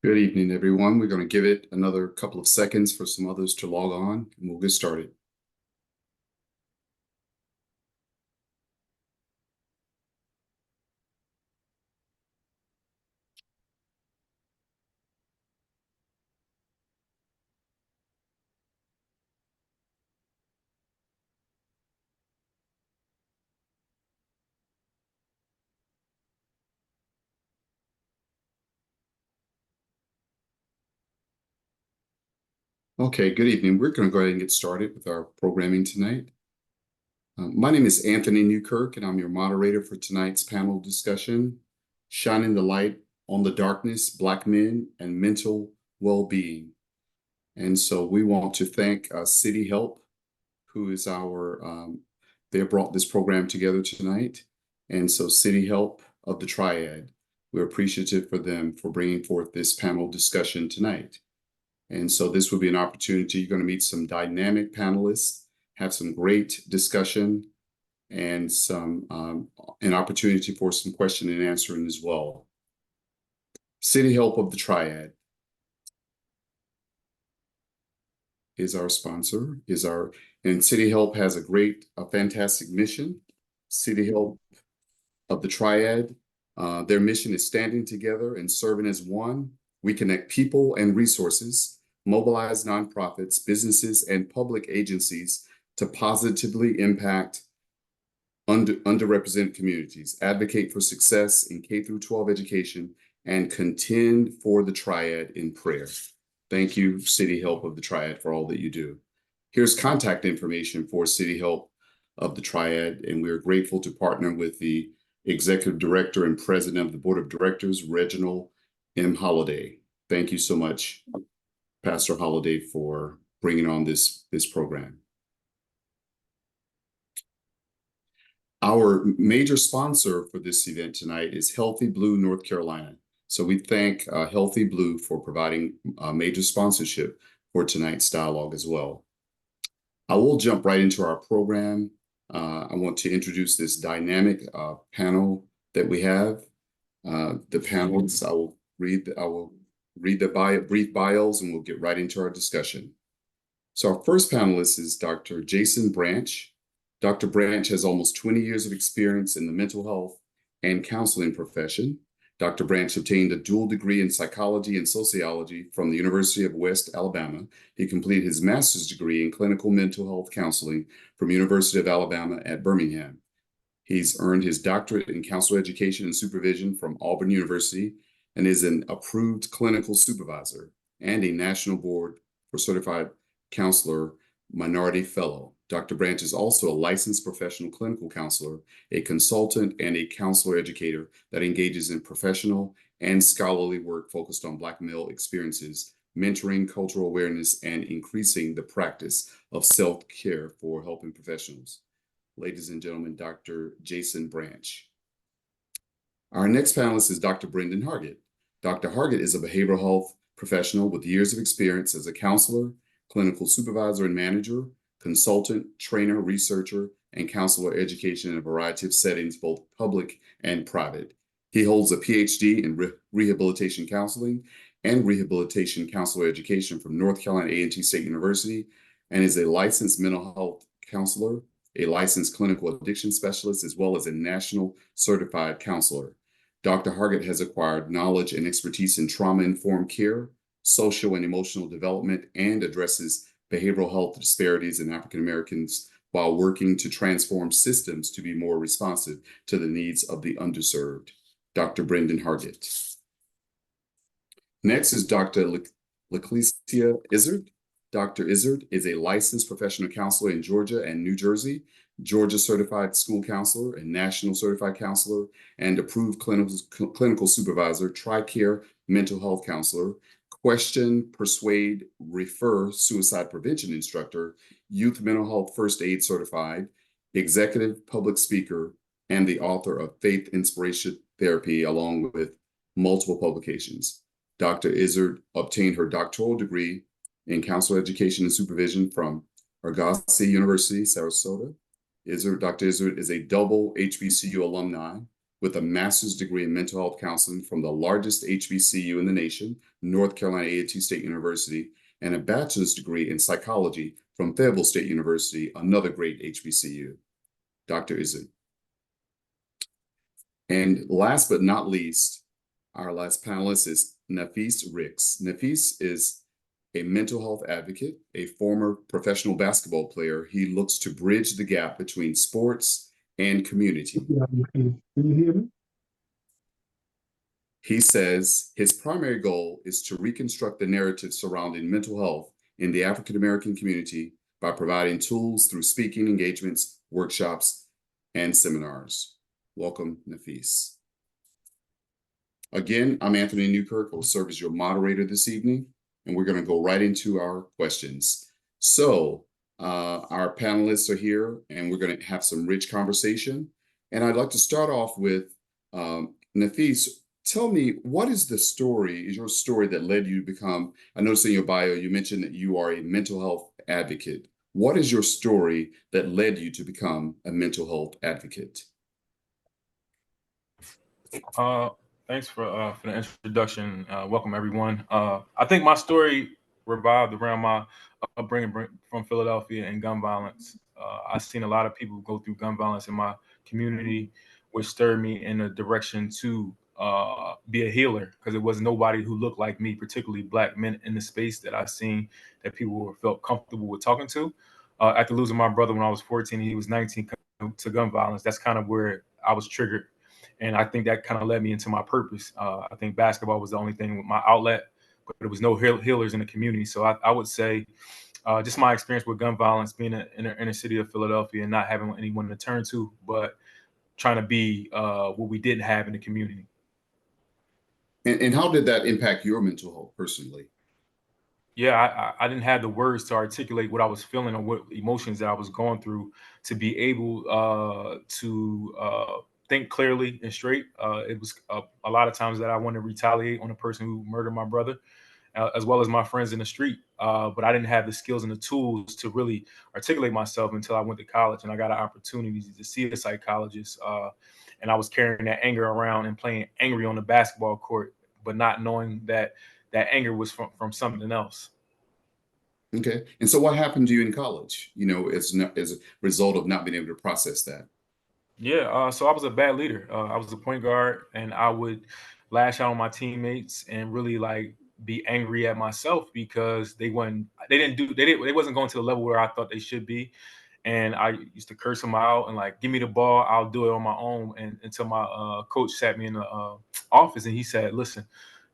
Good evening, everyone. We're going to give it another couple of seconds for some others to log on, and we'll get started. Okay, good evening. We're going to go ahead and get started with our programming tonight. My name is Anthony Newkirk, and I'm your moderator for tonight's panel discussion, Shining the Light on the Darkness, Black Men, and Mental Well-Being. And so we want to thank City Help, who is they brought this program together tonight. And so City Help of the Triad, we're appreciative for them for bringing forth this panel discussion tonight. And so this will be an opportunity. You're going to meet some dynamic panelists, have some great discussion, and an opportunity for some question and answering as well. City Help of the Triad is our sponsor, and City Help has a fantastic mission. City Help of the Triad, their mission is standing together and serving as one. We connect people and resources, mobilize nonprofits, businesses, and public agencies to positively impact underrepresented communities, advocate for success in K-12 education, and contend for the Triad in prayer. Thank you, City Help of the Triad, for all that you do. Here's contact information for City Help of the Triad, and we're grateful to partner with the Executive Director and President of the Board of Directors, Reginald M. Holliday. Thank you so much, Pastor Holliday, for bringing on this program. Our major sponsor for this event tonight is Healthy Blue, North Carolina. So we thank Healthy Blue for providing major sponsorship for tonight's dialogue as well. I will jump right into our program. I want to introduce this dynamic panel that we have. The panelists, I will read the brief bios, and we'll get right into our discussion. So our first panelist is Dr. Jason Branch. Dr. Branch has almost 20 years of experience in the mental health and counseling profession. Dr. Branch obtained a dual degree in psychology and sociology from the University of West Alabama. He completed his master's degree in clinical mental health counseling from University of Alabama at Birmingham. He's earned his doctorate in counselor education and supervision from Auburn University and is an approved clinical supervisor and a National Board for Certified Counselor Minority Fellow. Dr. Branch is also a licensed professional clinical counselor, a consultant, and a counselor educator that engages in professional and scholarly work focused on Black male experiences, mentoring, cultural awareness, and increasing the practice of self-care for helping professionals. Ladies and gentlemen, Dr. Jason Branch. Our next panelist is Dr. Brendan Hargett. Dr. Hargett is a behavioral health professional with years of experience as a counselor, clinical supervisor and manager, consultant, trainer, researcher, and counselor education in a variety of settings, both public and private. He holds a PhD in rehabilitation counseling and rehabilitation counselor education from North Carolina A&T State University, and is a licensed mental health counselor, a licensed clinical addiction specialist, as well as a national certified counselor. Dr. Hargett has acquired knowledge and expertise in trauma-informed care, social and emotional development, and addresses behavioral health disparities in African Americans while working to transform systems to be more responsive to the needs of the underserved. Dr. Brendan Hargett. Next is Dr. Leclesia Izzard. Dr. Izzard is a licensed professional counselor in Georgia and New Jersey, Georgia certified school counselor and national certified counselor, and approved clinical supervisor, TRICARE mental health counselor, question, persuade, refer suicide prevention instructor, youth mental health first aid certified, executive public speaker, and the author of Faith Inspiration Therapy, along with multiple publications. Dr. Izzard obtained her doctoral degree in counselor education and supervision from Argosy University, Sarasota. Dr. Izzard is a double HBCU alumni with a master's degree in mental health counseling from the largest HBCU in the nation, North Carolina A&T State University, and a bachelor's degree in psychology from Fayetteville State University, another great HBCU. Dr. Izzy. And last but not least, our last panelist is Nafis Ricks. Nafis is a mental health advocate, a former professional basketball player. He looks to bridge the gap between sports and community. Can you hear me? He says his primary goal is to reconstruct the narrative surrounding mental health in the African American community by providing tools through speaking engagements, workshops, and seminars. Welcome, Nafis. Again, I'm Anthony Newkirk. I will serve as your moderator this evening, and we're going to go right into our questions. So our panelists are here, and we're going to have some rich conversation. And I'd like to start off with Nafis. Tell me, what is your story that led you to become, I noticed in your bio, you mentioned that you are a mental health advocate. What is your story that led you to become a mental health advocate? Thanks for the introduction. Welcome, everyone. I think my story revolved around my upbringing from Philadelphia and gun violence. I've seen a lot of people go through gun violence in my community, which stirred me in a direction to be a healer, because it was nobody who looked like me, particularly Black men in the space that I've seen that people felt comfortable with talking to. After losing my brother when I was 14, he was 19, to gun violence, that's kind of where I was triggered. And I think that kind of led me into my purpose. I think basketball was the only thing with my outlet, but there was no healers in the community. So I would say just my experience with gun violence, being in the inner city of Philadelphia and not having anyone to turn to, but trying to be what we didn't have in the community. And how did that impact your mental health personally? Yeah, I didn't have the words to articulate what I was feeling or what emotions that I was going through to be able to think clearly and straight. It was a lot of times that I wanted to retaliate on the person who murdered my brother, as well as my friends in the street. But I didn't have the skills and the tools to really articulate myself until I went to college and I got an opportunity to see a psychologist. And I was carrying that anger around and playing angry on the basketball court, but not knowing that that anger was from something else. Okay. And so what happened to you in college, as a result of not being able to process that? Yeah, so I was a bad leader. I was a point guard, and I would lash out on my teammates and really like be angry at myself because they wasn't going to the level where I thought they should be. And I used to curse them out and like, give me the ball, I'll do it on my own. And until my coach sat me in the office and he said, listen,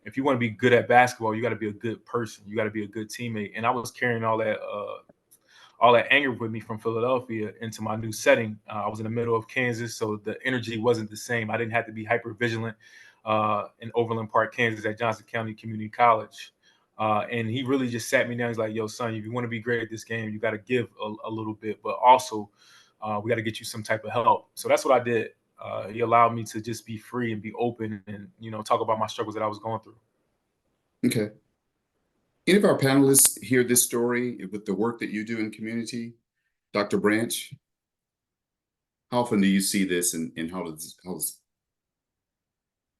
if you want to be good at basketball, you got to be a good person. You got to be a good teammate. And I was carrying all that anger with me from Philadelphia into my new setting. I was in the middle of Kansas, so the energy wasn't the same. I didn't have to be hyper vigilant in Overland Park, Kansas, at Johnson County Community College. And he really just sat me down. He's like, yo, son, if you want to be great at this game, you got to give a little bit, but also we got to get you some type of help. So that's what I did. He allowed me to just be free and be open and, talk about my struggles that I was going through. Okay. Any of our panelists hear this story with the work that you do in community? Dr. Branch, how often do you see this and how's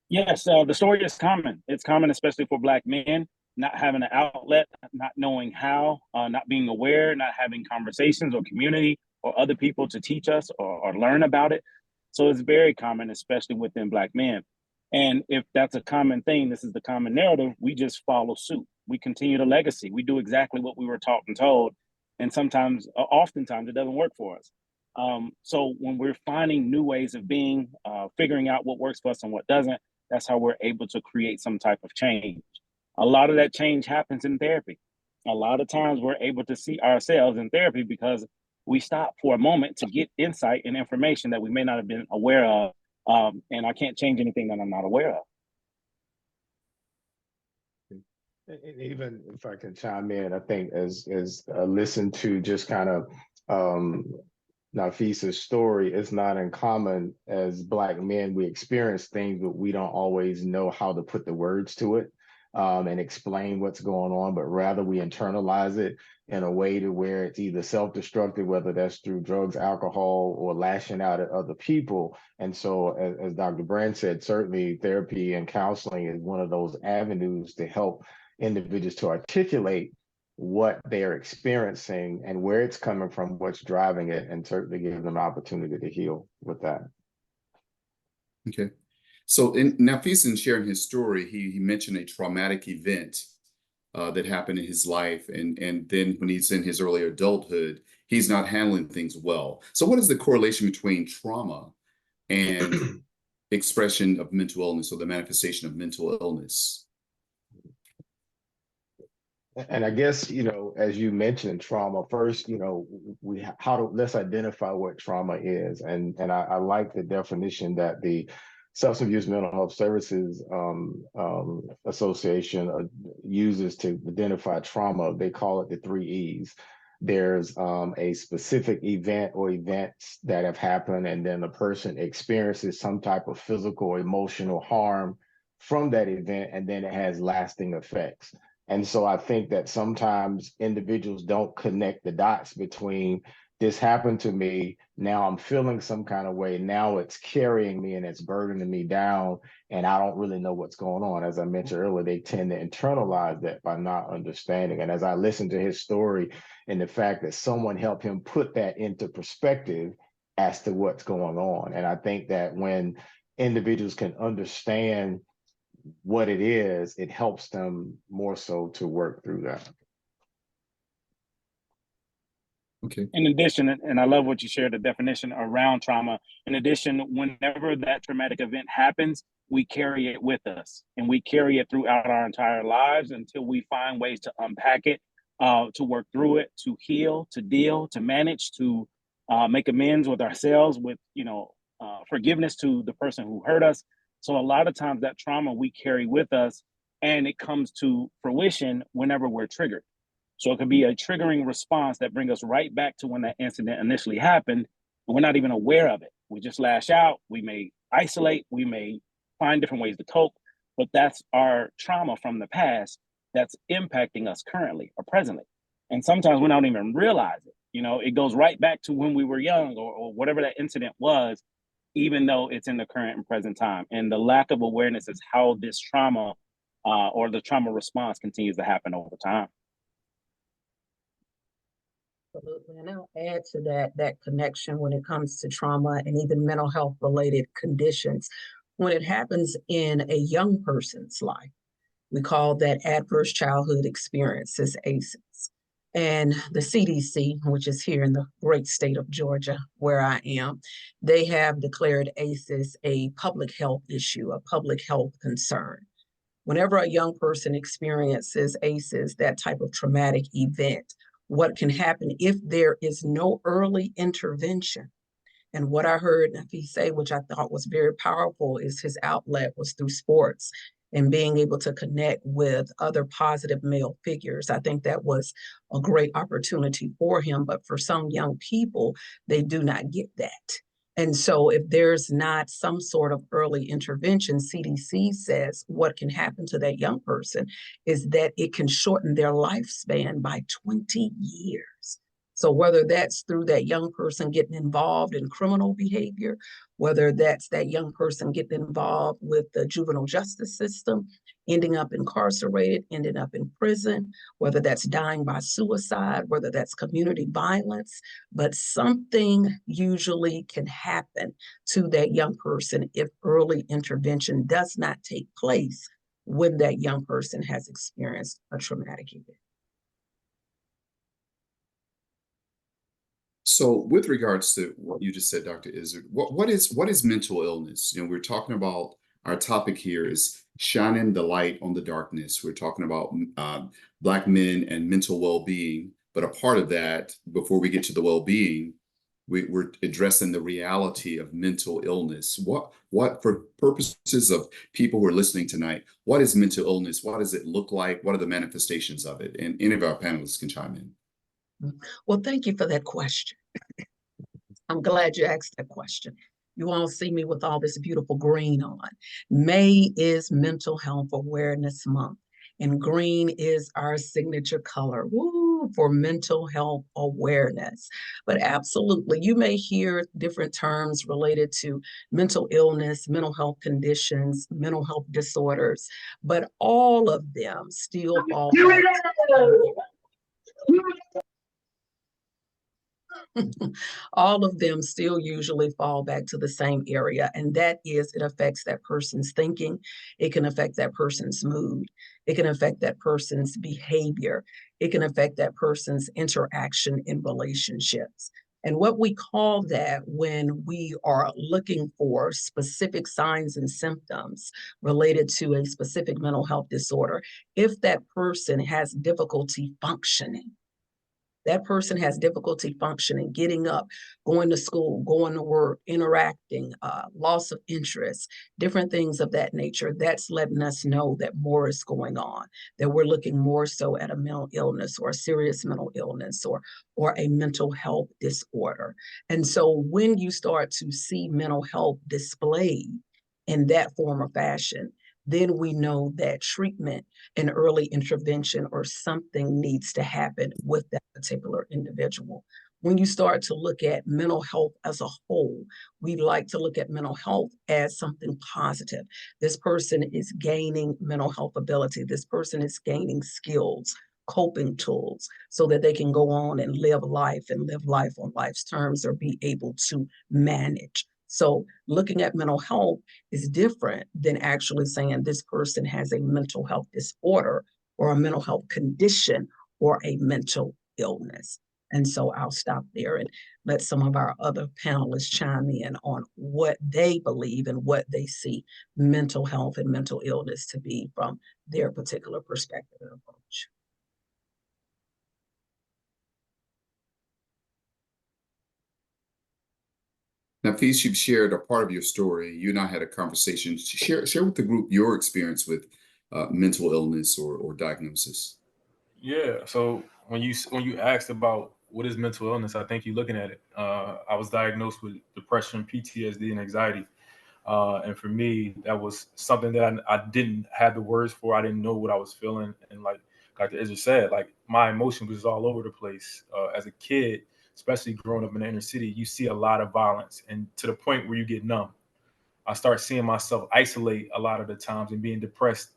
Yes, the story is common. It's common, especially for Black men, not having an outlet, not knowing how, not being aware, not having conversations or community or other people to teach us or learn about it. So it's very common, especially within Black men. And if that's a common thing, this is the common narrative, we just follow suit. We continue the legacy. We do exactly what we were taught and told. And sometimes, oftentimes, it doesn't work for us. So when we're finding new ways of being, figuring out what works for us and what doesn't, that's how we're able to create some type of change. A lot of that change happens in therapy. A lot of times we're able to see ourselves in therapy because we stop for a moment to get insight and information that we may not have been aware of. And I can't change anything that I'm not aware of. And even if I can chime in, I think as listen to just kind of Nafis's story, it's not uncommon as Black men, we experience things, but we don't always know how to put the words to it. and explain what's going on, but rather we internalize it in a way to where it's either self-destructive, whether that's through drugs, alcohol, or lashing out at other people. And so, as Dr. Brand said, certainly therapy and counseling is one of those avenues to help individuals to articulate what they're experiencing and where it's coming from, what's driving it, and certainly give them an opportunity to heal with that. Okay. So in Nafis, in sharing his story, he mentioned a traumatic event that happened in his life. And then when he's in his early adulthood, he's not handling things well. So what is the correlation between trauma and expression of mental illness, or the manifestation of mental illness? And I guess, as you mentioned, trauma first, let's identify what trauma is. And I like the definition that the Substance Abuse Mental Health Services Association uses to identify trauma. They call it the 3 E's. There's a specific event or events that have happened, and then the person experiences some type of physical or emotional harm from that event, and then it has lasting effects. And so I think that sometimes individuals don't connect the dots between this happened to me, now I'm feeling some kind of way, now it's carrying me and it's burdening me down, and I don't really know what's going on. As I mentioned earlier, they tend to internalize that by not understanding. And as I listened to his story and the fact that someone helped him put that into perspective as to what's going on. And I think that when individuals can understand what it is, it helps them more so to work through that. Okay. In addition, and I love what you shared, the definition around trauma. In addition, whenever that traumatic event happens, we carry it with us, and we carry it throughout our entire lives until we find ways to unpack it, to work through it, to heal, to deal, to manage, to make amends with ourselves, with forgiveness to the person who hurt us. So a lot of times that trauma we carry with us, and it comes to fruition whenever we're triggered. So it could be a triggering response that brings us right back to when that incident initially happened, and we're not even aware of it. We just lash out, we may isolate, we may find different ways to cope, but that's our trauma from the past that's impacting us currently or presently. And sometimes we don't even realize it. It goes right back to when we were young, or whatever that incident was, even though it's in the current and present time. And the lack of awareness is how this trauma or the trauma response continues to happen over time. Absolutely. And I'll add to that connection when it comes to trauma and even mental health related conditions. When it happens in a young person's life, we call that adverse childhood experiences, ACEs. And the CDC, which is here in the great state of Georgia, where I am, they have declared ACEs a public health issue, a public health concern. Whenever a young person experiences ACEs, that type of traumatic event, what can happen if there is no early intervention? And what I heard Nafi say, which I thought was very powerful, is his outlet was through sports and being able to connect with other positive male figures. I think that was a great opportunity for him. But for some young people, they do not get that. And so if there's not some sort of early intervention, CDC says what can happen to that young person is that it can shorten their lifespan by 20 years. So whether that's through that young person getting involved in criminal behavior, whether that's that young person getting involved with the juvenile justice system, ending up incarcerated, ending up in prison, whether that's dying by suicide, whether that's community violence, but something usually can happen to that young person if early intervention does not take place when that young person has experienced a traumatic event. So with regards to what you just said, Dr. Izzard, what is mental illness? We're talking about, our topic here is shining the light on the darkness. We're talking about Black men and mental well-being. But a part of that, before we get to the well-being, we're addressing the reality of mental illness. What, for purposes of people who are listening tonight, what is mental illness? What does it look like? What are the manifestations of it? And any of our panelists can chime in. Well, thank you for that question. I'm glad you asked that question. You all see me with all this beautiful green on. May is Mental Health Awareness Month. And green is our signature color, woo, for mental health awareness. But absolutely, you may hear different terms related to mental illness, mental health conditions, mental health disorders, but all of them still fall back to all of them still usually fall back to the same area, and that is it affects that person's thinking, it can affect that person's mood, it can affect that person's behavior, it can affect that person's interaction in relationships. And what we call that when we are looking for specific signs and symptoms related to a specific mental health disorder, if that person has difficulty functioning, that person has difficulty functioning, getting up, going to school, going to work, interacting, loss of interest, different things of that nature. That's letting us know that more is going on, that we're looking more so at a mental illness or a serious mental illness or a mental health disorder. And so when you start to see mental health displayed in that form or fashion, then we know that treatment and early intervention or something needs to happen with that particular individual. When you start to look at mental health as a whole, we like to look at mental health as something positive. This person is gaining mental health ability. This person is gaining skills, coping tools, so that they can go on and live life on life's terms or be able to manage. So looking at mental health is different than actually saying this person has a mental health disorder or a mental health condition or a mental illness. And so I'll stop there and let some of our other panelists chime in on what they believe and what they see mental health and mental illness to be from their particular perspective and approach. Now, Peace, you've shared a part of your story. You and I had a conversation. Share with the group your experience with mental illness or diagnosis. Yeah. So when you asked about what is mental illness, I think you're looking at it. I was diagnosed with depression, PTSD, and anxiety. And for me, that was something that I didn't have the words for. I didn't know what I was feeling. And like Dr. Izzer said, like my emotion was all over the place. As a kid, especially growing up in the inner city, you see a lot of violence and to the point where you get numb. I start seeing myself isolate a lot of the times and being depressed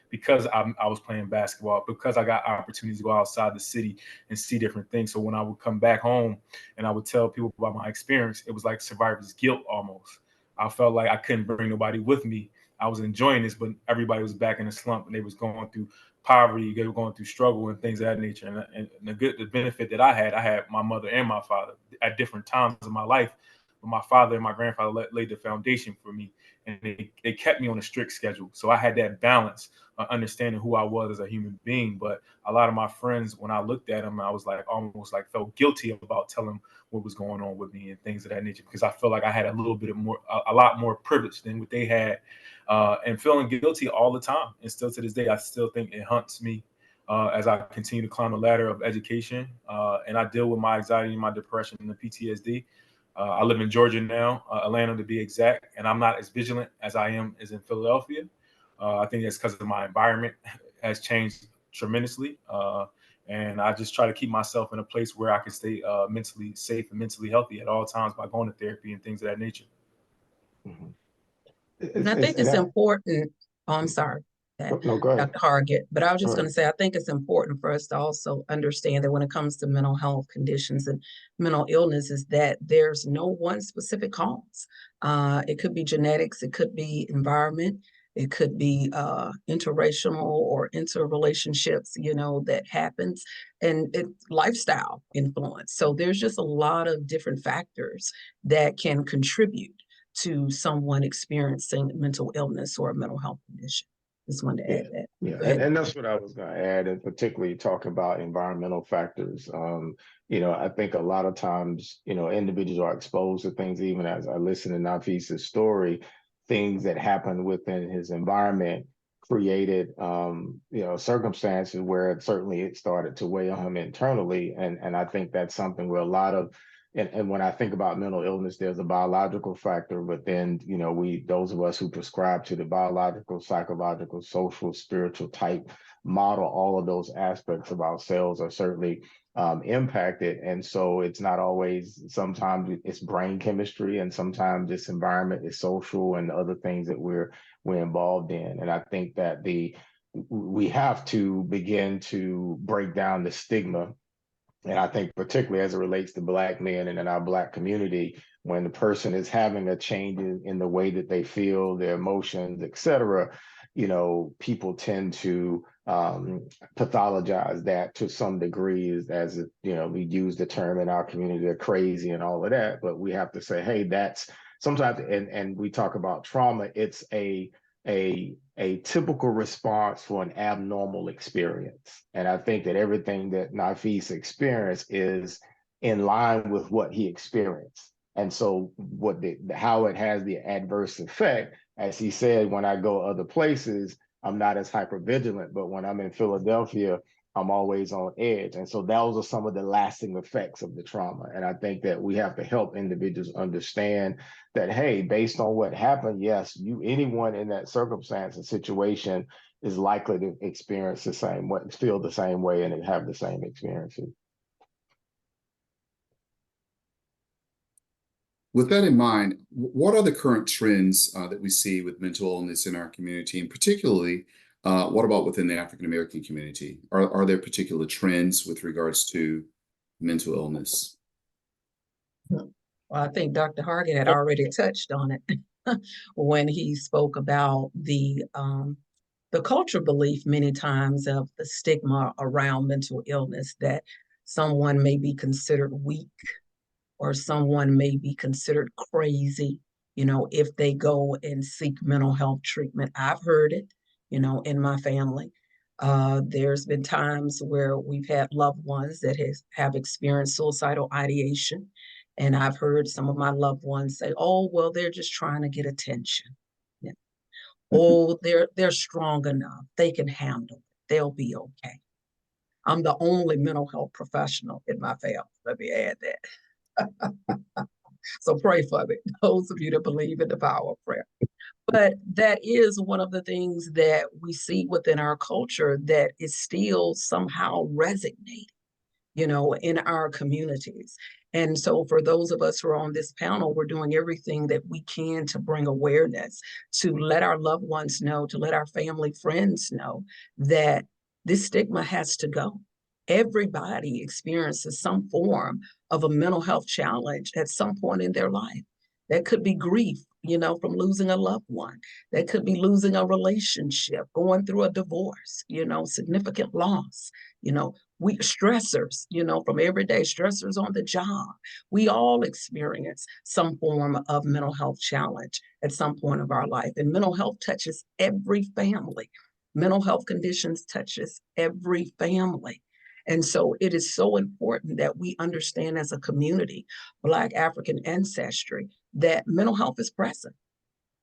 because I was playing basketball, because I got opportunities to go outside the city and see different things. So when I would come back home and I would tell people about my experience, it was like survivor's guilt almost. I felt like I couldn't bring nobody with me. I was enjoying this, but everybody was back in a slump and they was going through poverty, they were going through struggle and things of that nature. And the benefit that I had my mother and my father at different times in my life. But my father and my grandfather laid the foundation for me, and they kept me on a strict schedule. So I had that balance of understanding who I was as a human being. But a lot of my friends, when I looked at them, I was like almost like felt guilty about telling them what was going on with me and things of that nature, because I felt like I had a little bit of more, a lot more privilege than what they had, and feeling guilty all the time. And still to this day, I still think it haunts me as I continue to climb the ladder of education, and I deal with my anxiety and my depression and the PTSD. I live in Georgia now, Atlanta to be exact, and I'm not as vigilant as I am as in Philadelphia. I think that's because of my environment has changed tremendously, and I just try to keep myself in a place where I can stay mentally safe and mentally healthy at all times by going to therapy and things of that nature. Mhm. And I think it's important. Oh, I'm sorry, No, go ahead. Dr. Hargett, but I was Go just going ahead. to say, I think it's important for us to also understand that when it comes to mental health conditions and mental illness, is that there's no one specific cause. It could be genetics, it could be environment, it could be interracial or interrelationships, that happens, and it's lifestyle influence. So there's just a lot of different factors that can contribute to someone experiencing mental illness or a mental health condition. Just wanted to Yeah, add that. yeah, Go ahead. and that's what I was going to add, and particularly talking about environmental factors. I think a lot of times, individuals are exposed to things, even as I listen to Nafis's story, things that happened within his environment created, circumstances where certainly it started to weigh on him internally, and I think that's something where a lot of and when I think about mental illness, there's a biological factor, but then, you know, those of us who prescribe to the biological, psychological, social, spiritual type model, all of those aspects of ourselves are certainly impacted. And so it's not always, sometimes it's brain chemistry, and sometimes this environment is social and the other things that we're involved in. And I think that we have to begin to break down the stigma. And I think particularly as it relates to Black men and in our Black community, when the person is having a change in the way that they feel, their emotions, et cetera, you know, people tend to pathologize that to some degree, as you know, we use the term in our community, they're crazy and all of that. But we have to say, hey, that's sometimes, and we talk about trauma, it's a typical response for an abnormal experience. And I think that everything that Nafis experienced is in line with what he experienced. And so how it has the adverse effect, as he said, when I go other places, I'm not as hypervigilant, but when I'm in Philadelphia, I'm always on edge. And so those are some of the lasting effects of the trauma. And I think that we have to help individuals understand that, hey, based on what happened, yes, anyone in that circumstance and situation is likely to experience the same way, feel the same way, and have the same experiences. With that in mind, what are the current trends that we see with mental illness in our community, and particularly, what about within the African American community? Are there particular trends with regards to mental illness? Well, I think Dr. Hargett had already touched on it when he spoke about the cultural belief many times of the stigma around mental illness, that someone may be considered weak or someone may be considered crazy, you know, if they go and seek mental health treatment. I've heard it, you know, in my family. There's been times where we've had loved ones that have experienced suicidal ideation. And I've heard some of my loved ones say, oh, well, they're just trying to get attention. Yeah. Oh, they're strong enough. They can handle it. They'll be okay. I'm the only mental health professional in my family. Let me add that. So pray for me, those of you that believe in the power of prayer. But that is one of the things that we see within our culture that is still somehow resonating, you know, in our communities. And so for those of us who are on this panel, we're doing everything that we can to bring awareness, to let our loved ones know, to let our family friends know that this stigma has to go. Everybody experiences some form of a mental health challenge at some point in their life. That could be grief, you know, from losing a loved one. That could be losing a relationship, going through a divorce, you know, significant loss, you know, stressors, you know, from everyday stressors on the job. We all experience some form of mental health challenge at some point of our life. And mental health touches every family. Mental health conditions touches every family. And so it is so important that we understand as a community, Black African ancestry, that mental health is present.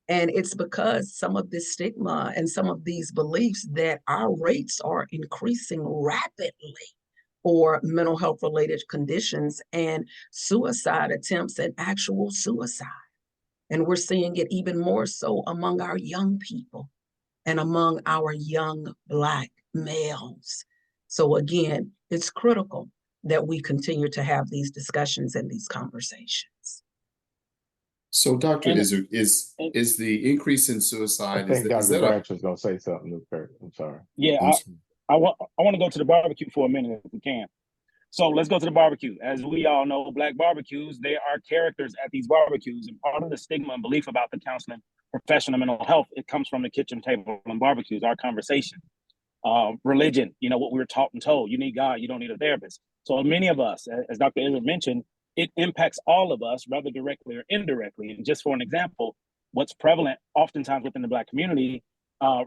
And it's because some of this stigma and some of these beliefs that our rates are increasing rapidly for mental health related conditions and suicide attempts and actual suicide. And we're seeing it even more so among our young people and among our young Black males. So again, it's critical that we continue to have these discussions and these conversations. So, Doctor, And- is the increase in suicide, I think is Dr. that a, Branch was going to say something. I'm sorry. yeah, I'm sorry. I want to go to the barbecue for a minute if we can. So let's go to the barbecue. As we all know, Black barbecues, they are characters at these barbecues. And part of the stigma and belief about the counseling profession of mental health, it comes from the kitchen table and barbecues, our conversation. Religion, you know, what we were taught and told, you need God, you don't need a therapist. So many of us, as Dr. Israel mentioned, it impacts all of us, rather directly or indirectly. And just for an example, what's prevalent oftentimes within the Black community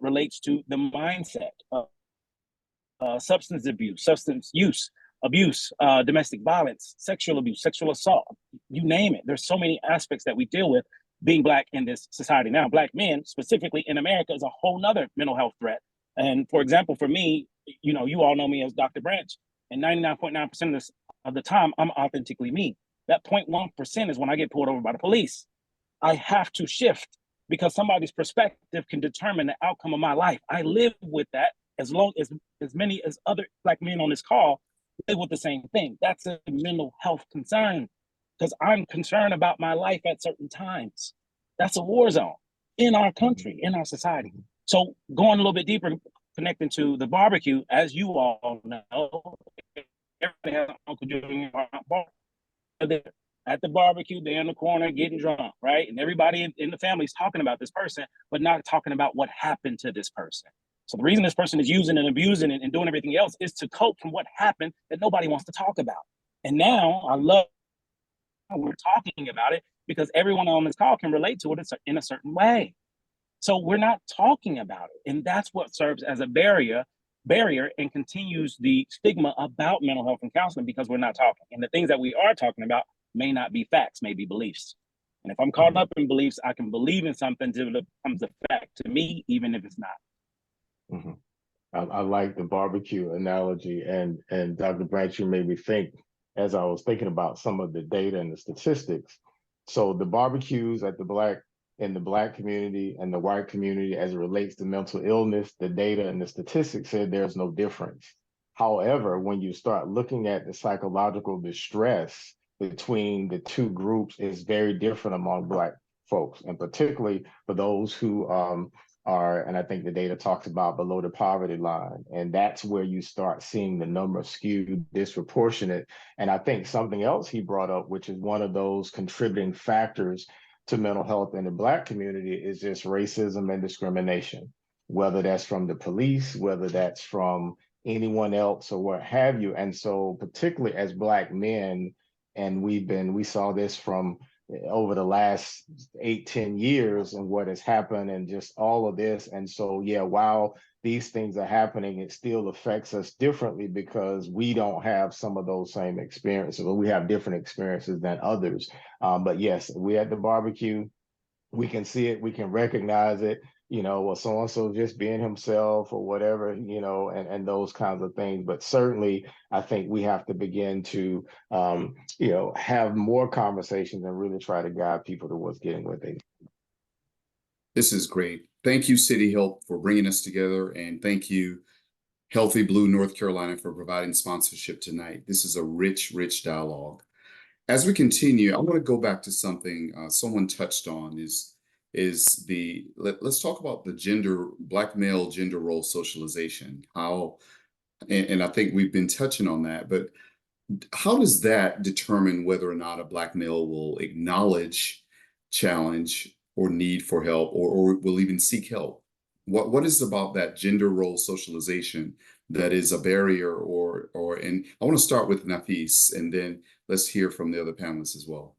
relates to the mindset of substance use, abuse, domestic violence, sexual abuse, sexual assault, you name it. There's so many aspects that we deal with being Black in this society. Now, Black men, specifically in America, is a whole nother mental health threat. And for example, for me, you know, you all know me as Dr. Branch, and 99.9% of the time, I'm authentically me. That 0.1% is when I get pulled over by the police. I have to shift because somebody's perspective can determine the outcome of my life. I live with that as long as many as other Black men on this call live with the same thing. That's a mental health concern because I'm concerned about my life at certain times. That's a war zone in our country, in our society. So going a little bit deeper, connecting to the barbecue, as you all know, everybody has an Uncle Junior or Aunt Barbara. At the barbecue, they're in the corner getting drunk, right? And everybody in the family is talking about this person, but not talking about what happened to this person. So the reason this person is using and abusing and doing everything else is to cope from what happened that nobody wants to talk about. And now I love we're talking about it because everyone on this call can relate to it in a certain way. So we're not talking about it. And that's what serves as a barrier and continues the stigma about mental health and counseling because we're not talking. And the things that we are talking about may not be facts, may be beliefs. And if I'm caught up in beliefs, I can believe in something until it becomes a fact to me, even if it's not. Mm-hmm. I like the barbecue analogy, and Dr. Branch, you made me think as I was thinking about some of the data and the statistics. So the barbecues in the Black community and the white community as it relates to mental illness, the data and the statistics said there's no difference. However, when you start looking at the psychological distress between the two groups, is very different among Black folks, and particularly for those who are, and I think the data talks about below the poverty line. And that's where you start seeing the number skewed disproportionate. And I think something else he brought up, which is one of those contributing factors to mental health in the Black community, is just racism and discrimination, whether that's from the police, whether that's from anyone else or what have you. And so particularly as Black men, and we saw this from over the last 8-10 years and what has happened and just all of this. And so, yeah, while these things are happening, it still affects us differently because we don't have some of those same experiences, or we have different experiences than others. But yes, we at the barbecue, we can see it, we can recognize it, or so-and-so just being himself or whatever, and those kinds of things. But certainly, I think we have to begin to, have more conversations and really try to guide people towards getting what they need. This is great. Thank you, City Health, for bringing us together. And thank you, Healthy Blue North Carolina, for providing sponsorship tonight. This is a rich, rich dialogue. As we continue, I want to go back to something someone touched on let's talk about the Black male gender role socialization. And I think we've been touching on that, but how does that determine whether or not a Black male will acknowledge challenge or need for help, or will even seek help? What is about that gender role socialization that is a barrier, and I want to start with Nafis, and then let's hear from the other panelists as well.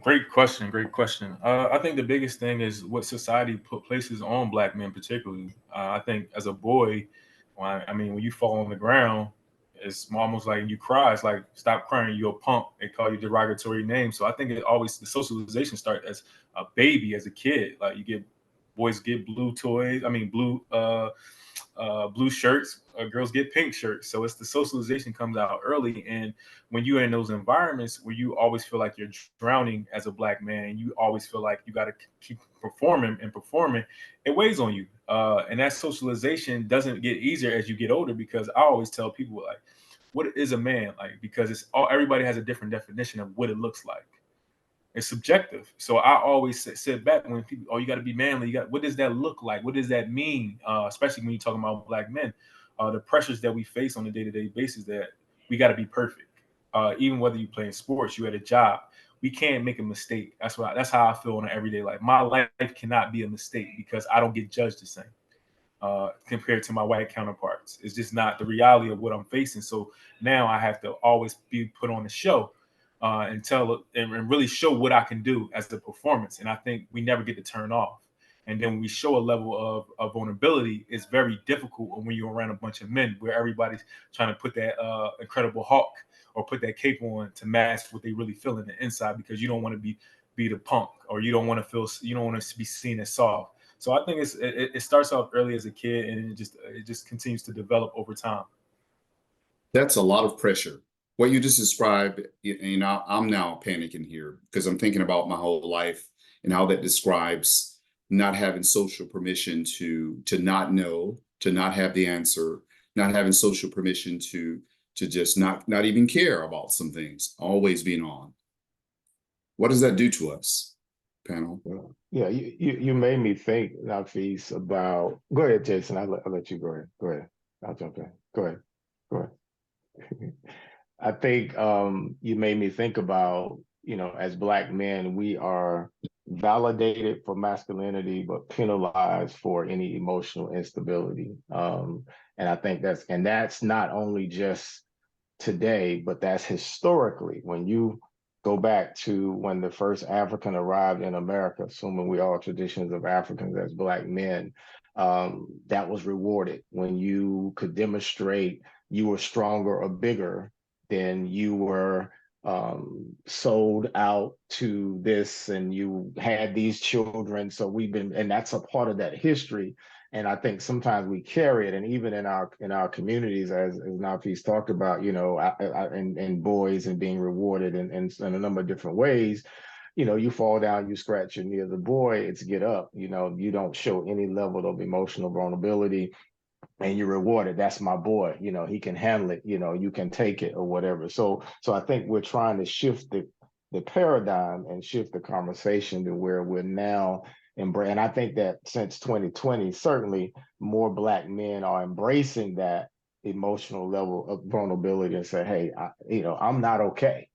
Great question. Great question. I think the biggest thing is what society places on Black men, particularly. I think as a boy, when you fall on the ground, it's almost like you cry. It's like, stop crying, you're a punk. They call you derogatory names. So I think the socialization starts as a baby, as a kid. Like boys get blue toys. Blue shirts. Girls get pink shirts. So it's the socialization comes out early. And when you're in those environments where you always feel like you're drowning as a Black man, you always feel like you got to keep performing, it weighs on you. And that socialization doesn't get easier as you get older, because I always tell people, like, what is a man? Like, because everybody has a different definition of what it looks like. It's subjective. So I always sit back when people, you got to be manly. What does that look like? What does that mean? Especially when you're talking about Black men, the pressures that we face on a day-to-day basis, that we got to be perfect. Even whether you play in sports, you at a job, we can't make a mistake. That's how I feel in an everyday life. My life cannot be a mistake because I don't get judged the same compared to my white counterparts. It's just not the reality of what I'm facing. So now I have to always be put on the show. And really show what I can do as the performance. And I think we never get to turn off. And then when we show a level of vulnerability, it's very difficult when you're around a bunch of men where everybody's trying to put that Incredible Hulk or put that cape on to mask what they really feel in the inside, because you don't want to be the punk, or you don't want to be seen as soft. So I think it starts off early as a kid, and it just continues to develop over time. That's a lot of pressure. What you just described, I'm now panicking here because I'm thinking about my whole life and how that describes not having social permission to not know, to not have the answer, not having social permission to just not even care about some things, always being on. What does that do to us, panel? Well, yeah, you made me think, Nafis, about. Go ahead, Jason. I'll let you go ahead. Go ahead. I'll jump in. Go ahead. Go ahead. I think you made me think about, as Black men, we are validated for masculinity, but penalized for any emotional instability. And I think that's not only just today, but that's historically. When you go back to when the first African arrived in America, assuming we all traditions of Africans as Black men, that was rewarded when you could demonstrate you were stronger or bigger, then you were sold out to this and you had these children. So and that's a part of that history. And I think sometimes we carry it, and even in our communities, as Nafis talked about, and boys and being rewarded in a number of different ways. You fall down, you scratch your knee as a boy, it's get up. You don't show any level of emotional vulnerability, and you're rewarded. That's my boy. He can handle it. You can take it or whatever. So I think we're trying to shift the paradigm and shift the conversation to where we're now and I think that since 2020, certainly more Black men are embracing that emotional level of vulnerability and say, hey, I'm not okay.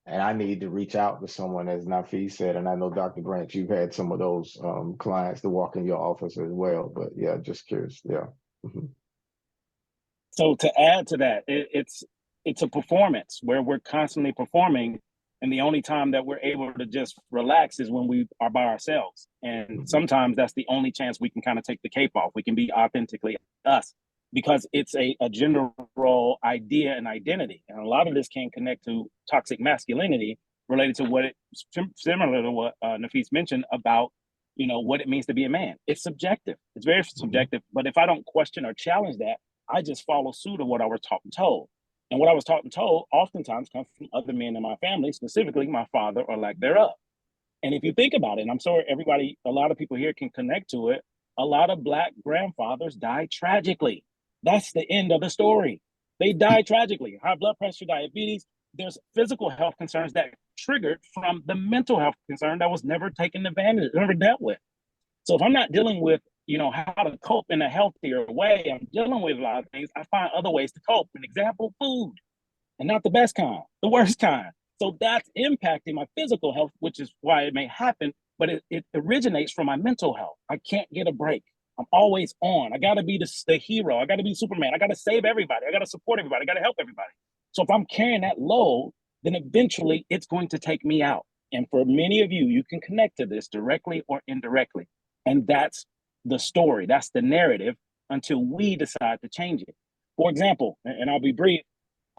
And I need to reach out to someone, as Nafis said. And I know, Dr. Grant, you've had some of those clients to walk in your office as well. But yeah, just curious. Yeah. Mhm. So to add to that, it's a performance where we're constantly performing, and the only time that we're able to just relax is when we are by ourselves. And sometimes that's the only chance we can kind of take the cape off. We can be authentically us, because it's a gender role idea and identity. And a lot of this can connect to toxic masculinity related to similar to what Nafis mentioned about, what it means to be a man. It's subjective. It's very subjective. But if I don't question or challenge that, I just follow suit of what I was taught and told. And what I was taught and told oftentimes comes from other men in my family, specifically my father or lack thereof. And if you think about it, and I'm sure a lot of people here can connect to it, a lot of Black grandfathers died tragically. That's the end of the story. They died tragically. High blood pressure, diabetes. There's physical health concerns that triggered from the mental health concern that was never taken advantage, never dealt with. So if I'm not dealing with, how to cope in a healthier way, I'm dealing with a lot of things. I find other ways to cope. An example, food, and not the best kind, the worst kind. So that's impacting my physical health, which is why it may happen, but it originates from my mental health. I can't get a break. I'm always on. I got to be the hero. I got to be Superman. I got to save everybody. I got to support everybody. I got to help everybody. So if I'm carrying that load, then eventually it's going to take me out. And for many of you, you can connect to this directly or indirectly. And that's the story. That's the narrative until we decide to change it. For example, and I'll be brief,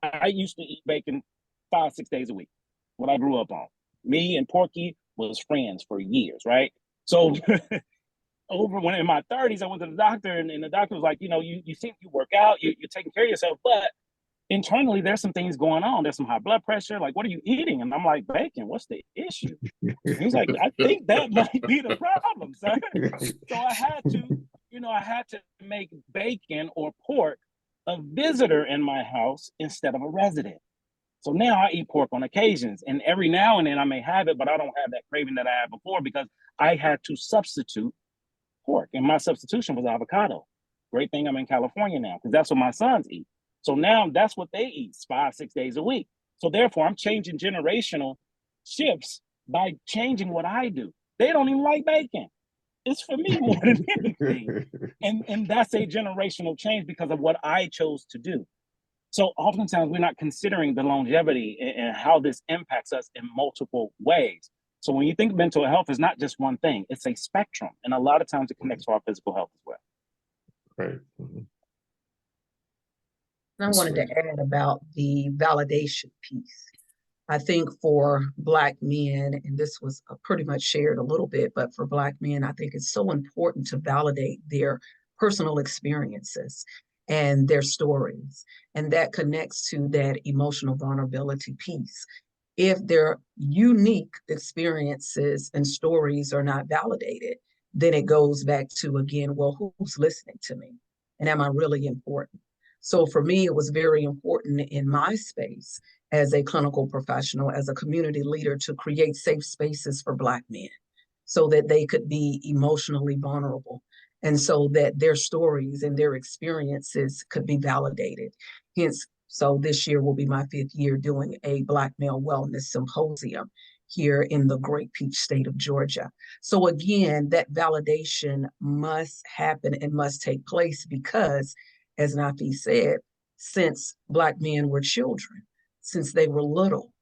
I used to eat bacon 5-6 days a week. What I grew up on. Me and Porky was friends for years, right? So when in my 30s, I went to the doctor, and the doctor was like, you think you work out, you're taking care of yourself, but internally there's some things going on. There's some high blood pressure. Like, what are you eating? And I'm like, bacon. What's the issue? He's like, I think that might be the problem, sir. So I had to make bacon or pork a visitor in my house instead of a resident. So now I eat pork on occasions, and every now and then I may have it, but I don't have that craving that I had before because I had to substitute pork, and my substitution was avocado. Great thing I'm in California now because that's what my sons eat. So now that's what they eat 5-6 days a week. So therefore, I'm changing generational shifts by changing what I do. They don't even like bacon. It's for me more than anything. And that's a generational change because of what I chose to do. So oftentimes we're not considering the longevity and how this impacts us in multiple ways. So when you think mental health is not just one thing, it's a spectrum. And a lot of times it connects to our physical health as well. Right. Mm-hmm. I wanted to add about the validation piece. I think for Black men, and this was pretty much shared a little bit, but for Black men, I think it's so important to validate their personal experiences. and their stories. And that connects to that emotional vulnerability piece. If their unique experiences and stories are not validated, then it goes back to, again, well, who's listening to me? And am I really important? So for me, it was very important in my space as a clinical professional, as a community leader, to create safe spaces for Black men so that they could be emotionally vulnerable and so that their stories and their experiences could be validated. Hence, so this year will be my 5th year doing a Black male wellness symposium here in the great peach state of Georgia. So again, that validation must happen and must take place because, as Nafi said, since Black men were children, since they were little,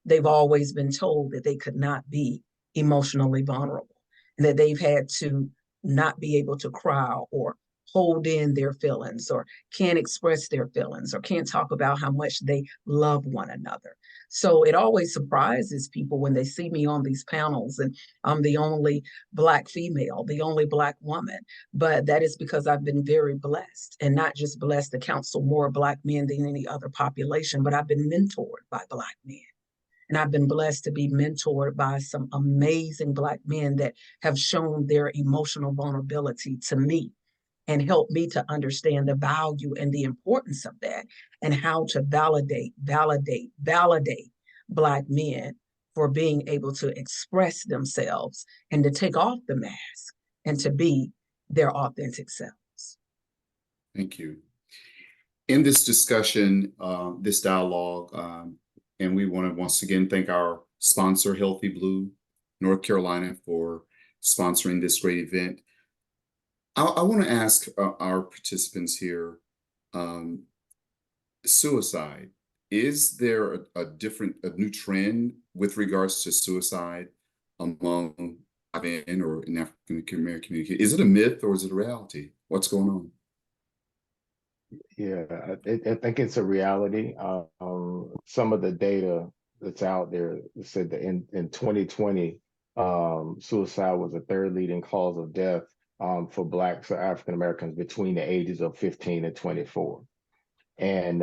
they've always been told that they could not be emotionally vulnerable and that they've had to not be able to cry or hold in their feelings or can't express their feelings or can't talk about how much they love one another. So it always surprises people when they see me on these panels and I'm the only Black female, the only Black woman. But that is because I've been very blessed, and not just blessed to counsel more Black men than any other population, but I've been mentored by Black men. And I've been blessed to be mentored by some amazing Black men that have shown their emotional vulnerability to me and helped me to understand the value and the importance of that and how to validate Black men for being able to express themselves and to take off the mask and to be their authentic selves. Thank you. In this discussion, this dialogue, and we want to once again thank our sponsor, Healthy Blue, North Carolina, for sponsoring this great event. I want to ask our participants here, suicide. Is there a new trend with regards to suicide among men or in African American community? Is it a myth or is it a reality? What's going on? Yeah, I think it's a reality. Some of the data that's out there said that in 2020, suicide was the 3rd leading cause of death for Blacks or African Americans between the ages of 15 and 24. And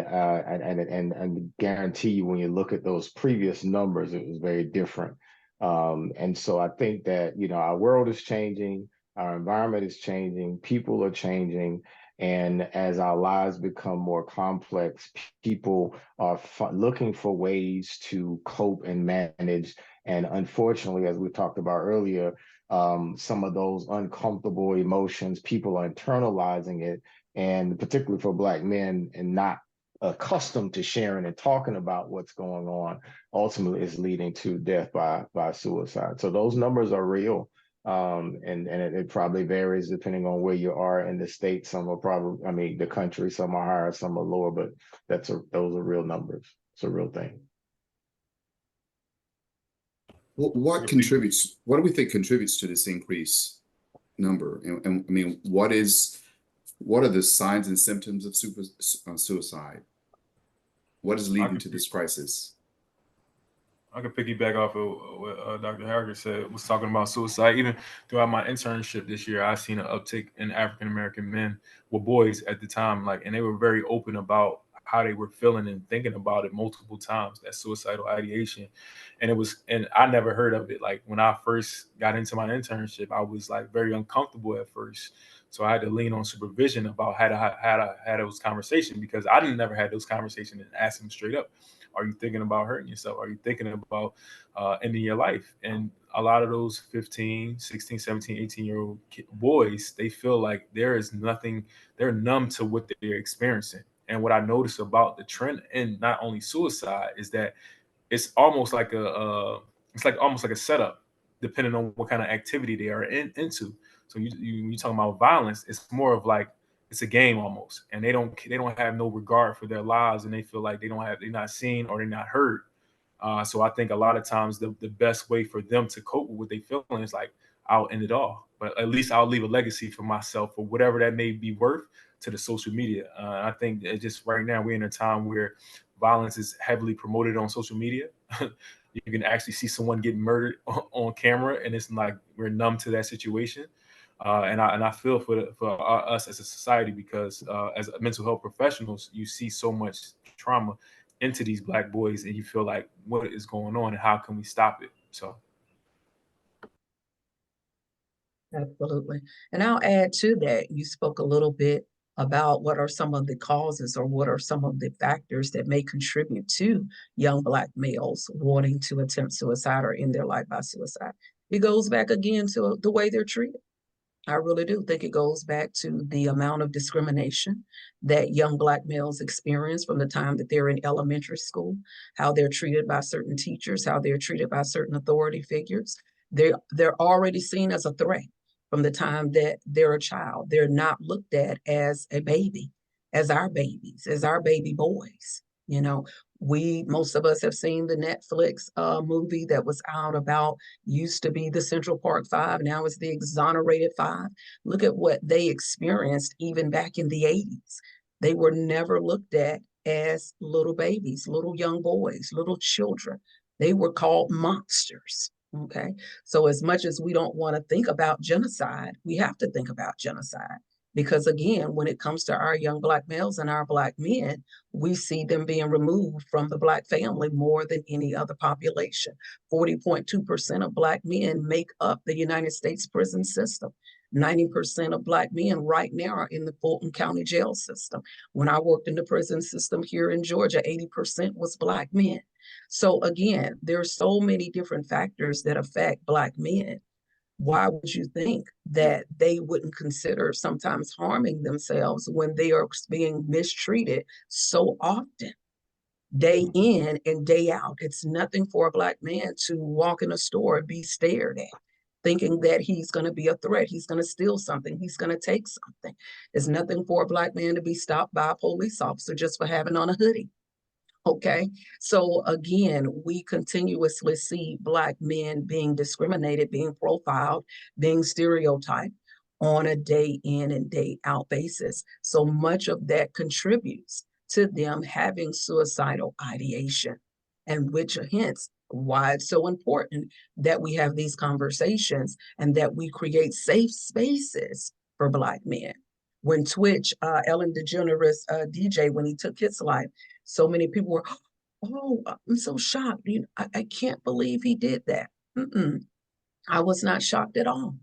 guarantee you, when you look at those previous numbers, it was very different. And so I think that, our world is changing, our environment is changing, people are changing. And as our lives become more complex, people are looking for ways to cope and manage. And unfortunately, as we talked about earlier, some of those uncomfortable emotions, people are internalizing it. And particularly for Black men and not accustomed to sharing and talking about what's going on, ultimately is leading to death by suicide. So those numbers are real. And it probably varies depending on where you are in the state. Some are probably, the country, some are higher, some are lower, but those are real numbers. It's a real thing. What contributes? What do we think contributes to this increase number? And I mean, what are the signs and symptoms of suicide? What is leading to this crisis? I could piggyback off of what Dr. Harger said, was talking about suicide. Even throughout my internship this year, I seen an uptick in African American men, well, boys at the time, and they were very open about how they were feeling and thinking about it multiple times, that suicidal ideation. And I never heard of it. Like when I first got into my internship, I was like very uncomfortable at first. So I had to lean on supervision about how to have those conversations, because I didn't never had those conversations and ask them straight up. Are you thinking about hurting yourself? Are you thinking about ending your life? And a lot of those 15, 16, 17, 18-year-old boys, they feel like there is nothing, they're numb to what they're experiencing. And what I noticed about the trend in not only suicide is that it's almost like almost like a setup, depending on what kind of activity they are into. So you talking about violence, it's more of like it's a game almost, and they don't have no regard for their lives, and they feel like they're not seen or they're not heard. So I think a lot of times the best way for them to cope with what they feeling is like, I'll end it all, but at least I'll leave a legacy for myself or whatever that may be worth to the social media. I think that just right now we're in a time where violence is heavily promoted on social media. You can actually see someone getting murdered on camera, and it's like we're numb to that situation. And I feel for us as a society, because as mental health professionals, you see so much trauma into these Black boys, and you feel like, what is going on, and how can we stop it? So. Absolutely. And I'll add to that, you spoke a little bit about what are some of the causes or what are some of the factors that may contribute to young Black males wanting to attempt suicide or end their life by suicide. It goes back again to the way they're treated. I really do think it goes back to the amount of discrimination that young Black males experience from the time that they're in elementary school, how they're treated by certain teachers, how they're treated by certain authority figures. They're already seen as a threat from the time that they're a child. They're not looked at as a baby, as our babies, as our baby boys. You know, most of us have seen the Netflix movie that was out about, used to be the Central Park Five, now it's the Exonerated Five. Look at what they experienced even back in the 80s. They were never looked at as little babies, little young boys, little children. They were called monsters. Okay. So, as much as we don't want to think about genocide, we have to think about genocide. Because again, when it comes to our young Black males and our Black men, we see them being removed from the Black family more than any other population. 40.2% of Black men make up the United States prison system. 90% of Black men right now are in the Fulton County jail system. When I worked in the prison system here in Georgia, 80% was Black men. So again, there are so many different factors that affect Black men. Why would you think that they wouldn't consider sometimes harming themselves when they are being mistreated so often, day in and day out? It's nothing for a Black man to walk in a store and be stared at, thinking that he's going to be a threat, he's going to steal something, he's going to take something. It's nothing for a Black man to be stopped by a police officer just for having on a hoodie. Okay, so again, we continuously see Black men being discriminated, being profiled, being stereotyped on a day in and day out basis. So much of that contributes to them having suicidal ideation, and which hence why it's so important that we have these conversations and that we create safe spaces for Black men. When Twitch, Ellen DeGeneres, DJ, when he took his life, so many people were, oh, I'm so shocked. I can't believe he did that. I was not shocked at all.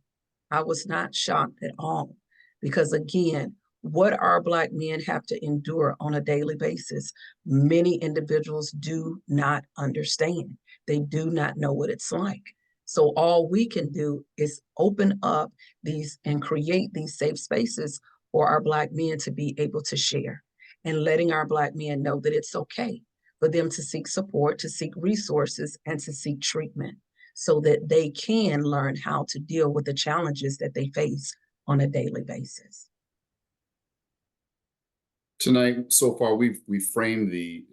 I was not shocked at all. Because again, what our Black men have to endure on a daily basis, many individuals do not understand. They do not know what it's like. So all we can do is open up these and create these safe spaces for our Black men to be able to share, and letting our Black men know that it's okay for them to seek support, to seek resources, and to seek treatment, so that they can learn how to deal with the challenges that they face on a daily basis. Tonight, so far, we've framed the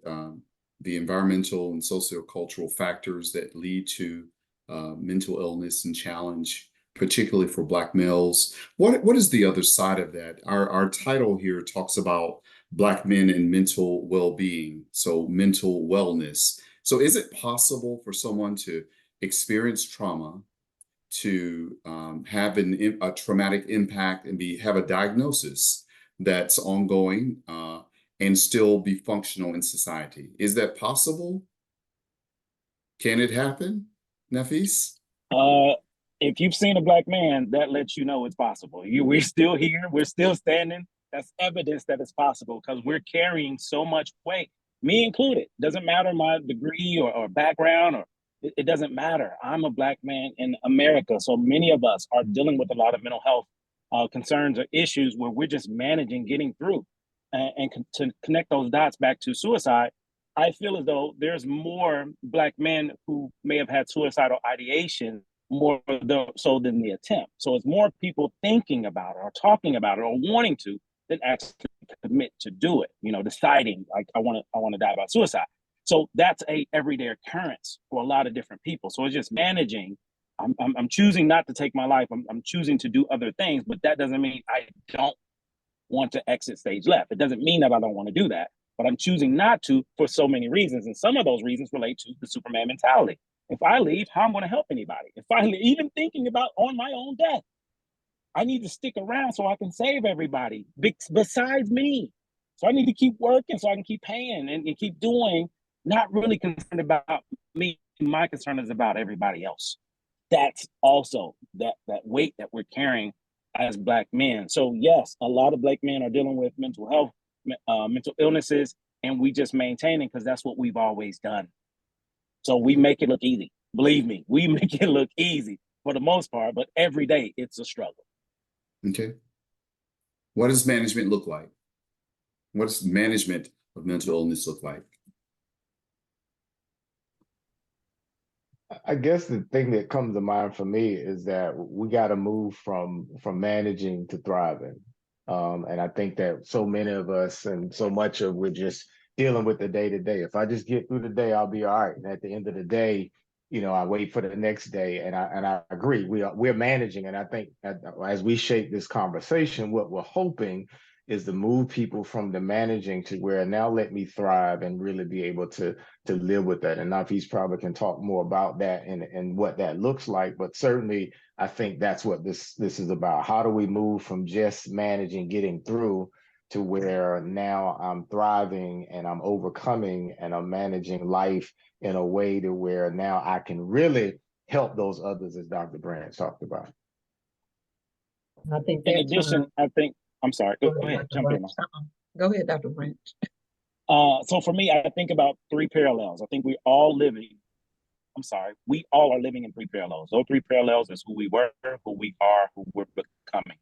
environmental and sociocultural factors that lead to mental illness and challenge, particularly for Black males. What is the other side of that? Our title here talks about Black men and mental well-being, so mental wellness. So is it possible for someone to experience trauma, to have a traumatic impact and have a diagnosis that's ongoing and still be functional in society? Is that possible? Can it happen, Nafis? If you've seen a Black man, that lets you know it's possible. We're still here. We're still standing. That's evidence that it's possible, because we're carrying so much weight, me included. Doesn't matter my degree or background, or it doesn't matter. I'm a Black man in America. So many of us are dealing with a lot of mental health concerns or issues where we're just managing, getting through. And to connect those dots back to suicide, I feel as though there's more Black men who may have had suicidal ideation more so than the attempt. So it's more people thinking about it or talking about it or wanting to than actually commit to do it. Deciding like I want to die by suicide. So that's a everyday occurrence for a lot of different people. So it's just managing. I'm choosing not to take my life. I'm choosing to do other things, but that doesn't mean I don't want to exit stage left. It doesn't mean that I don't want to do that, but I'm choosing not to for so many reasons. And some of those reasons relate to the Superman mentality. If I leave, how am I going to help anybody? If I leave, even thinking about on my own death, I need to stick around so I can save everybody besides me. So I need to keep working so I can keep paying and keep doing, not really concerned about me. My concern is about everybody else. That's also that weight that we're carrying as Black men. So yes, a lot of Black men are dealing with mental health, mental illnesses, and we just maintain it because that's what we've always done. So we make it look easy. Believe me, we make it look easy for the most part, but every day it's a struggle. Okay. What does management look like? What does management of mental illness look like? I guess the thing that comes to mind for me is that we got to move from managing to thriving. And I think that so many of us and so much of we're just dealing with the day to day. If I just get through the day, I'll be all right. And at the end of the day, I wait for the next day. And I agree, we're managing. And I think as we shape this conversation, what we're hoping is to move people from the managing to where now let me thrive and really be able to live with that. And Nafis probably can talk more about that and what that looks like. But certainly, I think that's what this is about. How do we move from just managing, getting through, to where now I'm thriving and I'm overcoming and I'm managing life in a way to where now I can really help those others, as Dr. Brand talked about. I think In that addition, I'm sorry, go ahead, jump in. Go ahead, Dr. Branch. So for me, I think about three parallels. I think we all are living in three parallels. Those three parallels is who we were, who we are, who we're becoming.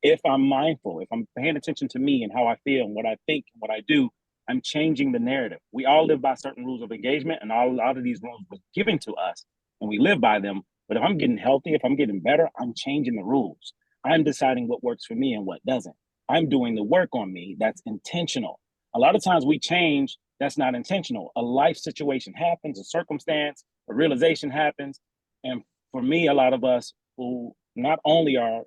If I'm mindful, if I'm paying attention to me and how I feel and what I think and what I do, I'm changing the narrative. We all live by certain rules of engagement, and a lot of these rules were given to us and we live by them. But if I'm getting healthy, if I'm getting better, I'm changing the rules. I'm deciding what works for me and what doesn't. I'm doing the work on me that's intentional. A lot of times we change that's not intentional. A life situation happens, a circumstance, a realization happens. And for me, a lot of us who not only are,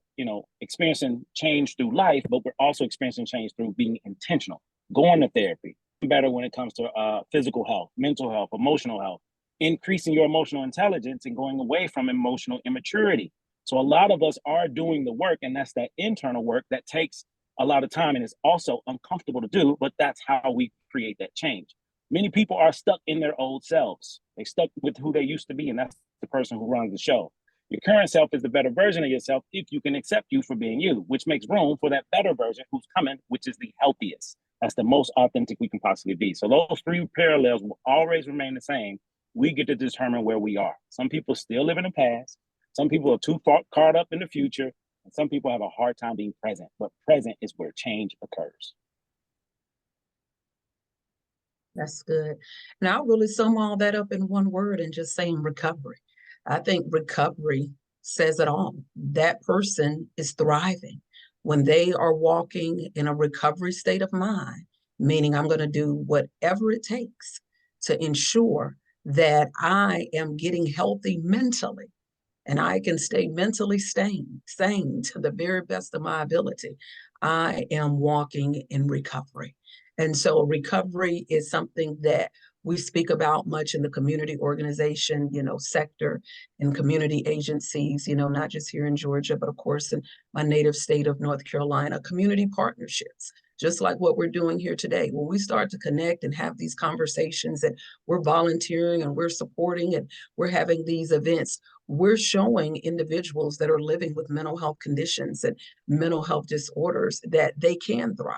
experiencing change through life, but we're also experiencing change through being intentional, going to therapy, better when it comes to physical health, mental health, emotional health, increasing your emotional intelligence and going away from emotional immaturity. So a lot of us are doing the work, and that's that internal work that takes a lot of time and is also uncomfortable to do, but that's how we create that change. Many people are stuck in their old selves. They stuck with who they used to be, and that's the person who runs the show. Your current self is the better version of yourself if you can accept you for being you, which makes room for that better version who's coming, which is the healthiest. That's the most authentic we can possibly be. So those three parallels will always remain the same. We get to determine where we are. Some people still live in the past. Some people are too far caught up in the future. And some people have a hard time being present. But present is where change occurs. That's good. And I'll really sum all that up in one word and just saying recovery. I think recovery says it all. That person is thriving when they are walking in a recovery state of mind, meaning I'm going to do whatever it takes to ensure that I am getting healthy mentally and I can stay mentally sane to the very best of my ability. I am walking in recovery. And so recovery is something that we speak about much in the community organization, sector and community agencies, not just here in Georgia, but of course in my native state of North Carolina, community partnerships, just like what we're doing here today. When we start to connect and have these conversations and we're volunteering and we're supporting and we're having these events, we're showing individuals that are living with mental health conditions and mental health disorders that they can thrive,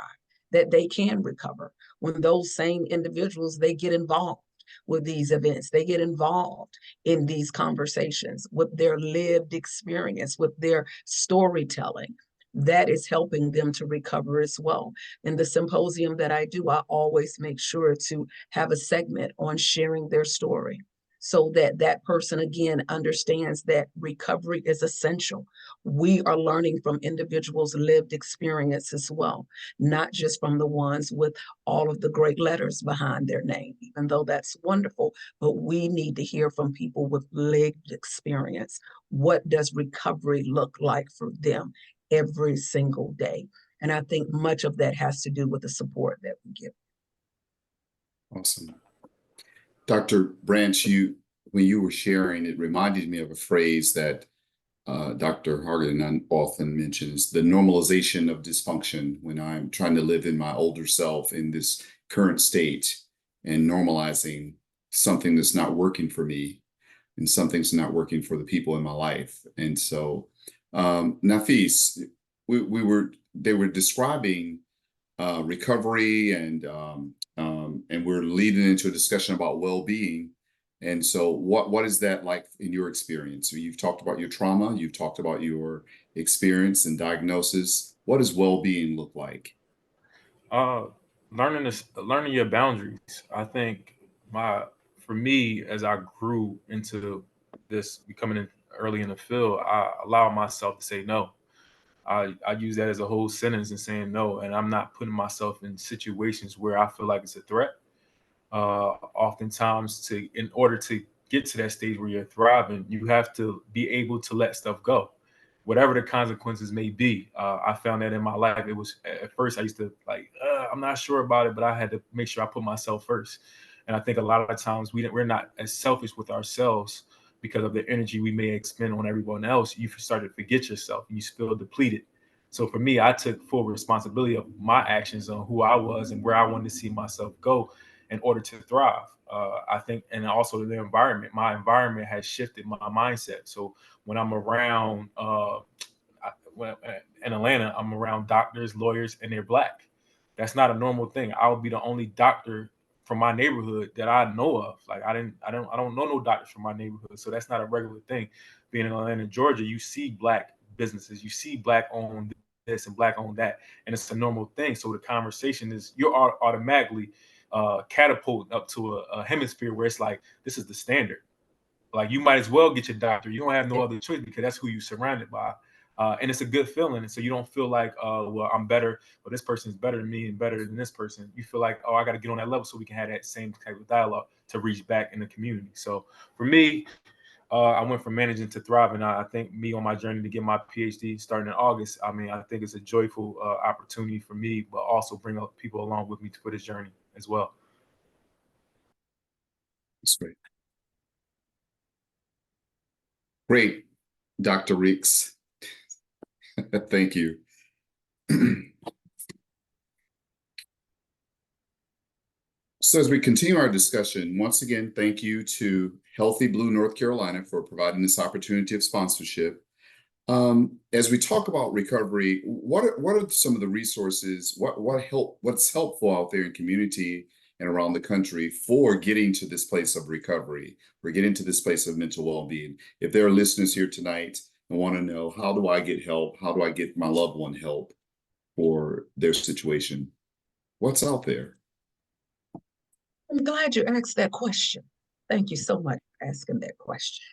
that they can recover. When those same individuals, they get involved with these events, they get involved in these conversations with their lived experience, with their storytelling, that is helping them to recover as well. In the symposium that I do, I always make sure to have a segment on sharing their story, so that that person again understands that recovery is essential. We are learning from individuals' lived experience as well, not just from the ones with all of the great letters behind their name, even though that's wonderful, but we need to hear from people with lived experience. What does recovery look like for them every single day? And I think much of that has to do with the support that we give. Awesome. Dr. Branch, when you were sharing, it reminded me of a phrase that Dr. Hargan often mentions, the normalization of dysfunction when I'm trying to live in my older self in this current state and normalizing something that's not working for me and something's not working for the people in my life. And so, Nafis, they were describing recovery and we're leading into a discussion about well-being. And so what is that like in your experience? So you've talked about your trauma, you've talked about your experience and diagnosis. What does well-being look like? Uh, learning your boundaries. I think for me, as I grew into this becoming early in the field, I allowed myself to say no. I use that as a whole sentence and saying no, and I'm not putting myself in situations where I feel like it's a threat. Oftentimes, in order to get to that stage where you're thriving, you have to be able to let stuff go, whatever the consequences may be. I found that in my life, it was at first I used to like, I'm not sure about it, but I had to make sure I put myself first. And I think a lot of times we're not as selfish with ourselves because of the energy we may expend on everyone else. You start to forget yourself and you feel depleted. So for me, I took full responsibility of my actions on who I was and where I wanted to see myself go in order to thrive. I think, and also the environment. My environment has shifted my mindset. So when I'm around, in Atlanta, I'm around doctors, lawyers, and they're Black. That's not a normal thing. I would be the only doctor from my neighborhood that I know of. Like I don't know no doctors from my neighborhood. So that's not a regular thing. Being in Atlanta, Georgia, you see Black businesses, you see Black owned this and Black owned that, and it's a normal thing. So the conversation is you're automatically catapult up to a hemisphere where it's like this is the standard. Like you might as well get your doctor. You don't have no other choice because that's who you're surrounded by. And it's a good feeling. And so you don't feel like, well, I'm better, but this person's better than me and better than this person. You feel like, oh, I got to get on that level so we can have that same type of dialogue to reach back in the community. So for me, I went from managing to thriving. I think me on my journey to get my PhD starting in August. I mean, I think it's a joyful opportunity for me, but also bring up people along with me for this journey as well. That's great. Great, Dr. Reeks. Thank you. So as we continue our discussion, once again, thank you to Healthy Blue North Carolina for providing this opportunity of sponsorship. As we talk about recovery, what are some of the resources, what's helpful out there in community and around the country for getting to this place of recovery, for getting to this place of mental well-being? If there are listeners here tonight and want to know, how do I get help? How do I get my loved one help for their situation? What's out there? I'm glad you asked that question. Thank you so much for asking that question.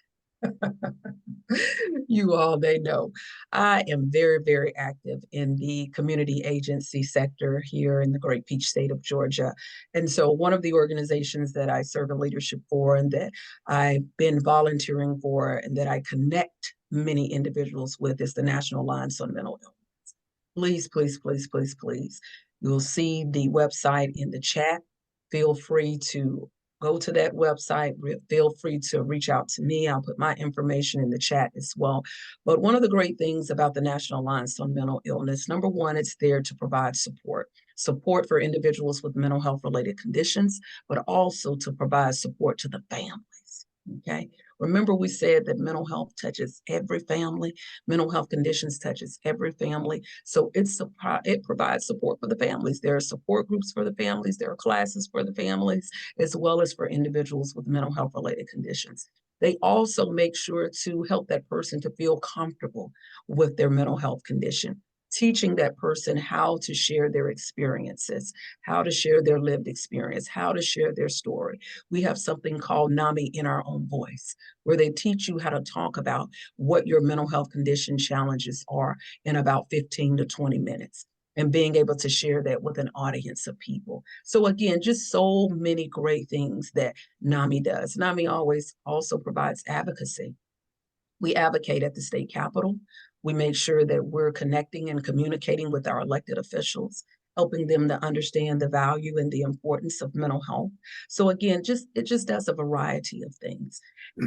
You all may know I am very, very active in the community agency sector here in the Great Peach State of Georgia. And so one of the organizations that I serve in leadership for and that I've been volunteering for and that I connect many individuals with is the National Alliance on Mental Illness. Please, please, please, please, please. You'll see the website in the chat. Feel free to go to that website. Feel free to reach out to me. I'll put my information in the chat as well. But one of the great things about the National Alliance on Mental Illness, number one, it's there to provide support for individuals with mental health related conditions, but also to provide support to the families. Okay. Remember, we said that mental health touches every family. Mental health conditions touches every family. So it provides support for the families. There are support groups for the families. There are classes for the families, as well as for individuals with mental health related conditions. They also make sure to help that person to feel comfortable with their mental health condition, teaching that person how to share their experiences, how to share their lived experience, how to share their story. We have something called NAMI in our own voice, where they teach you how to talk about what your mental health condition challenges are in about 15 to 20 minutes and being able to share that with an audience of people. So again, just so many great things that NAMI does. NAMI always also provides advocacy. We advocate at the state capitol. We make sure that we're connecting and communicating with our elected officials, helping them to understand the value and the importance of mental health. So again, it just does a variety of things.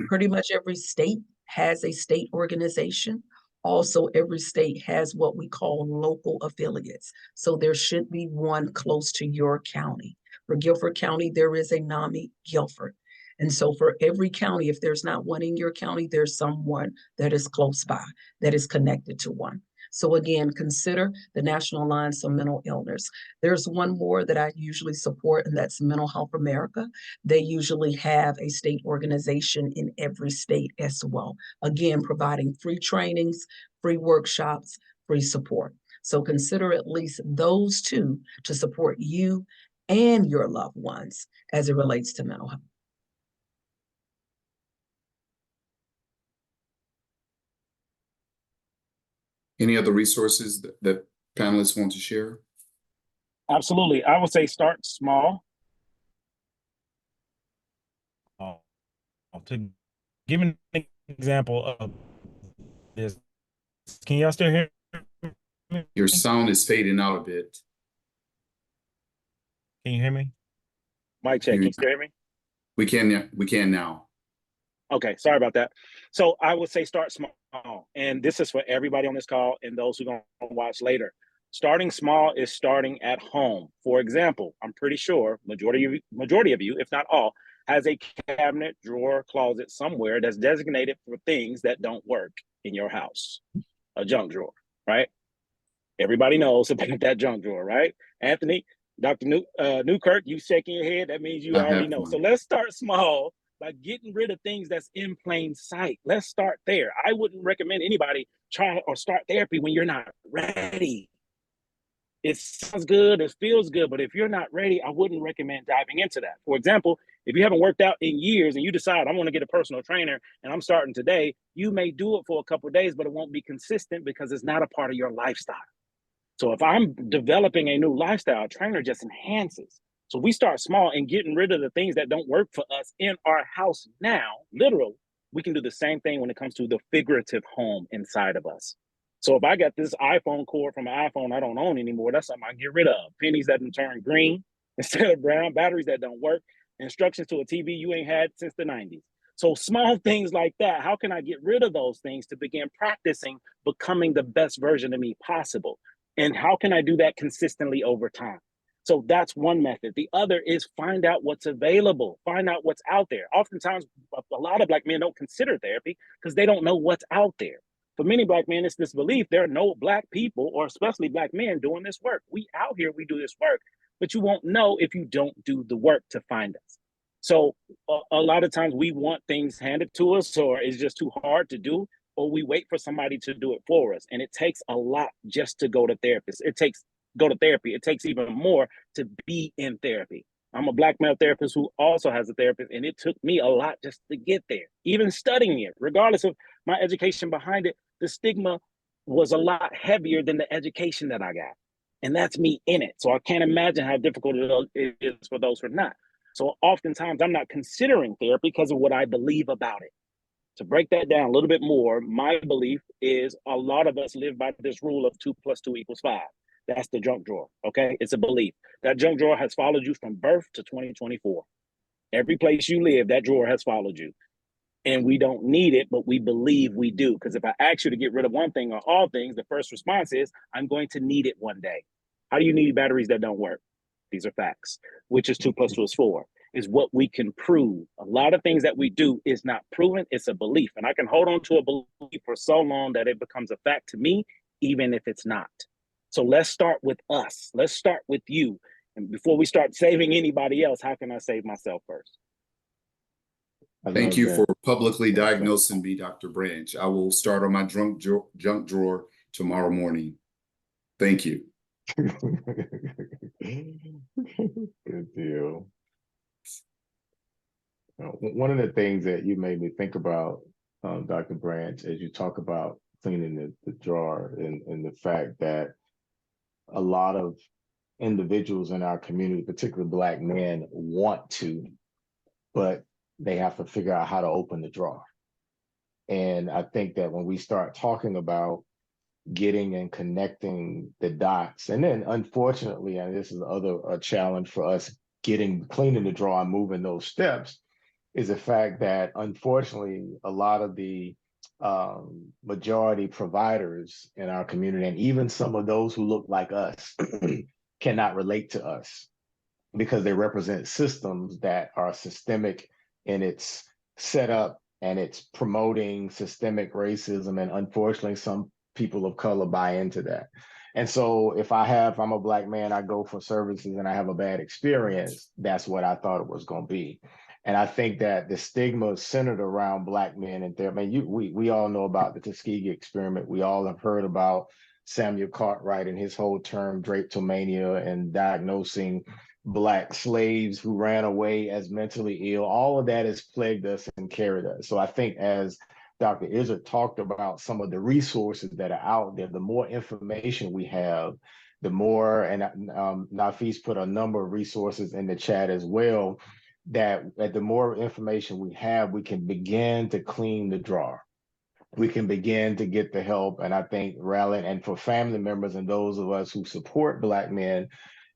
Pretty much every state has a state organization. Also, every state has what we call local affiliates. So there should be one close to your county. For Guilford County, there is a NAMI Guilford. And so for every county, if there's not one in your county, there's someone that is close by, that is connected to one. So again, consider the National Alliance on Mental Illness. There's one more that I usually support, and that's Mental Health America. They usually have a state organization in every state as well. Again, providing free trainings, free workshops, free support. So consider at least those two to support you and your loved ones as it relates to mental health. Any other resources that panelists want to share? Absolutely. I would say start small. To give an example of this, can y'all still hear me? Your sound is fading out a bit. Can you hear me? Mic check. Can you still hear me? We can now. Okay, sorry about that. So I would say start small. And this is for everybody on this call and those who are going to watch later. Starting small is starting at home. For example, I'm pretty sure majority of you, if not all, has a cabinet, drawer, closet somewhere that's designated for things that don't work in your house. A junk drawer, right? Everybody knows about that junk drawer, right? Anthony, Dr. Newkirk, you shaking your head. That means you already know. So let's start small by getting rid of things that's in plain sight. Let's start there. I wouldn't recommend anybody try or start therapy when you're not ready. It sounds good, it feels good, but if you're not ready, I wouldn't recommend diving into that. For example, if you haven't worked out in years and you decide I want to get a personal trainer and I'm starting today, you may do it for a couple of days, but it won't be consistent because it's not a part of your lifestyle. So if I'm developing a new lifestyle, trainer just enhances. So we start small and getting rid of the things that don't work for us in our house now, literal. We can do the same thing when it comes to the figurative home inside of us. So if I got this iPhone cord from an iPhone I don't own anymore, that's something I get rid of. Pennies that turn green instead of brown, batteries that don't work, instructions to a TV you ain't had since the 90s. So small things like that, how can I get rid of those things to begin practicing becoming the best version of me possible? And how can I do that consistently over time? So that's one method. The other is find out what's available, find out what's out there. Oftentimes, a lot of Black men don't consider therapy because they don't know what's out there. For many Black men, it's this belief there are no Black people, or especially Black men, doing this work. We out here, we do this work, but you won't know if you don't do the work to find us. So a lot of times we want things handed to us, or it's just too hard to do, or we wait for somebody to do it for us. And it takes a lot just to go to therapists. It takes even more to be in therapy. I'm a Black male therapist who also has a therapist, and it took me a lot just to get there. Even studying it, regardless of my education behind it, the stigma was a lot heavier than the education that I got. And that's me in it. So I can't imagine how difficult it is for those who are not. So oftentimes I'm not considering therapy because of what I believe about it. To break that down a little bit more, my belief is a lot of us live by this rule of 2 + 2 = 5. That's the junk drawer, okay? It's a belief. That junk drawer has followed you from birth to 2024. Every place you live, that drawer has followed you. And we don't need it, but we believe we do. Because if I ask you to get rid of one thing or all things, the first response is, I'm going to need it one day. How do you need batteries that don't work? These are facts. Which is 2 + 2 = 4. Is what we can prove. A lot of things that we do is not proven, it's a belief. And I can hold on to a belief for so long that it becomes a fact to me, even if it's not. So let's start with us. Let's start with you. And before we start saving anybody else, how can I save myself first? Thank you for publicly diagnosing me, Dr. Branch. I will start on my junk drawer tomorrow morning. Thank you. Good deal. One of the things that you made me think about, Dr. Branch, as you talk about cleaning the drawer and the fact that a lot of individuals in our community, particularly Black men, want to, but they have to figure out how to open the drawer. And I think that when we start talking about getting and connecting the dots, and then unfortunately, and this is a challenge for us, cleaning the drawer and moving those steps, is the fact that unfortunately a lot of the majority providers in our community, and even some of those who look like us, cannot relate to us because they represent systems that are systemic in its setup, and it's promoting systemic racism. And unfortunately, some people of color buy into that. And so if I'm a Black man, I go for services and I have a bad experience, that's what I thought it was going to be. And I think that the stigma centered around Black men and therapy. I mean, we all know about the Tuskegee experiment. We all have heard about Samuel Cartwright and his whole term drapetomania and diagnosing Black slaves who ran away as mentally ill. All of that has plagued us and carried us. So I think, as Dr. Izzard talked about some of the resources that are out there, the more information we have, the more, and Nafis put a number of resources in the chat as well, that the more information we have, we can begin to clean the drawer. We can begin to get the help. And I think rallying, and for family members and those of us who support Black men,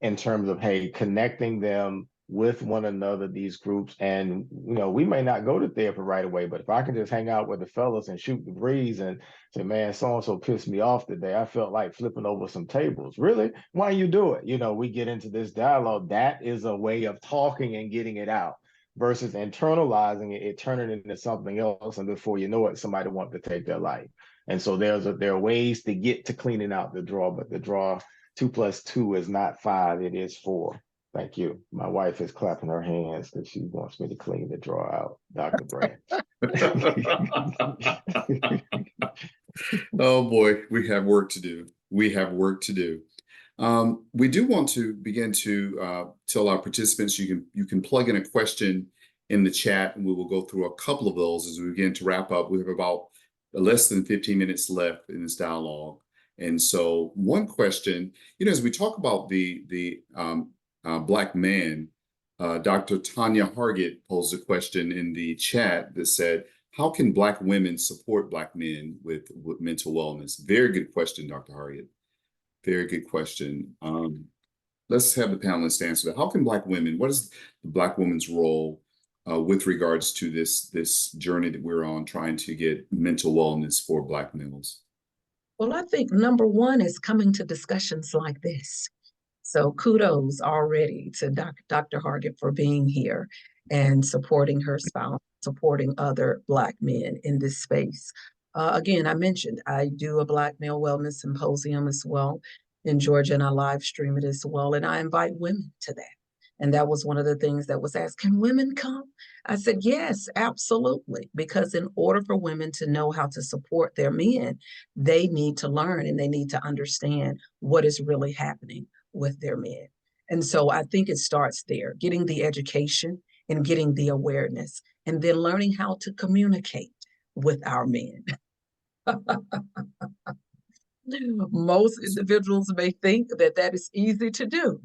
in terms of, hey, connecting them with one another, these groups. And, we may not go to therapy right away, but if I can just hang out with the fellas and shoot the breeze and say, man, so-and-so pissed me off today, I felt like flipping over some tables. Really? Why you do it? We get into this dialogue. That is a way of talking and getting it out, versus internalizing it, turning it into something else. And before you know it, somebody wants to take their life. And so there are ways to get to cleaning out the drawer, but the drawer, 2 + 2 is not 5, it is 4. Thank you. My wife is clapping her hands because she wants me to clean the drawer out, Dr. Branch. Oh boy, we have work to do. We have work to do. We do want to begin to tell our participants you can plug in a question in the chat, and we will go through a couple of those as we begin to wrap up. We have about less than 15 minutes left in this dialogue. And so one question, as we talk about the Black man, Dr. Tanya Hargett posed a question in the chat that said, how can Black women support Black men with mental wellness? Very good question, Dr. Hargett. Very good question. Let's have the panelists answer that. How can Black women, what is the Black woman's role with regards to this journey that we're on, trying to get mental wellness for Black males? Well, I think number one is coming to discussions like this. So kudos already to Dr. Hargett for being here and supporting her spouse, supporting other Black men in this space. Again, I mentioned I do a Black Male Wellness Symposium as well in Georgia, and I live stream it as well. And I invite women to that. And that was one of the things that was asked, can women come? I said, yes, absolutely. Because in order for women to know how to support their men, they need to learn and they need to understand what is really happening with their men. And so I think it starts there, getting the education and getting the awareness, and then learning how to communicate with our men. Most individuals may think that that is easy to do,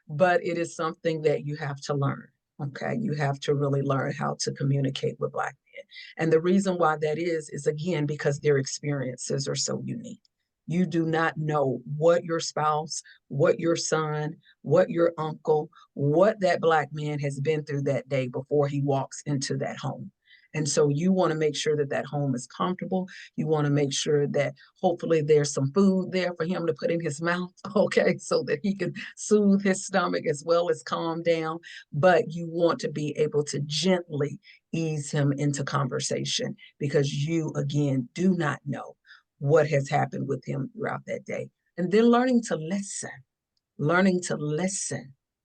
but it is something that you have to learn. Okay, you have to really learn how to communicate with Black men. And the reason why that is again, because their experiences are so unique. You do not know what your spouse, what your son, what your uncle, what that Black man has been through that day before he walks into that home. And so you want to make sure that that home is comfortable. You want to make sure that hopefully there's some food there for him to put in his mouth, okay, so that he can soothe his stomach as well as calm down. But you want to be able to gently ease him into conversation, because you, again, do not know what has happened with him throughout that day. And then learning to listen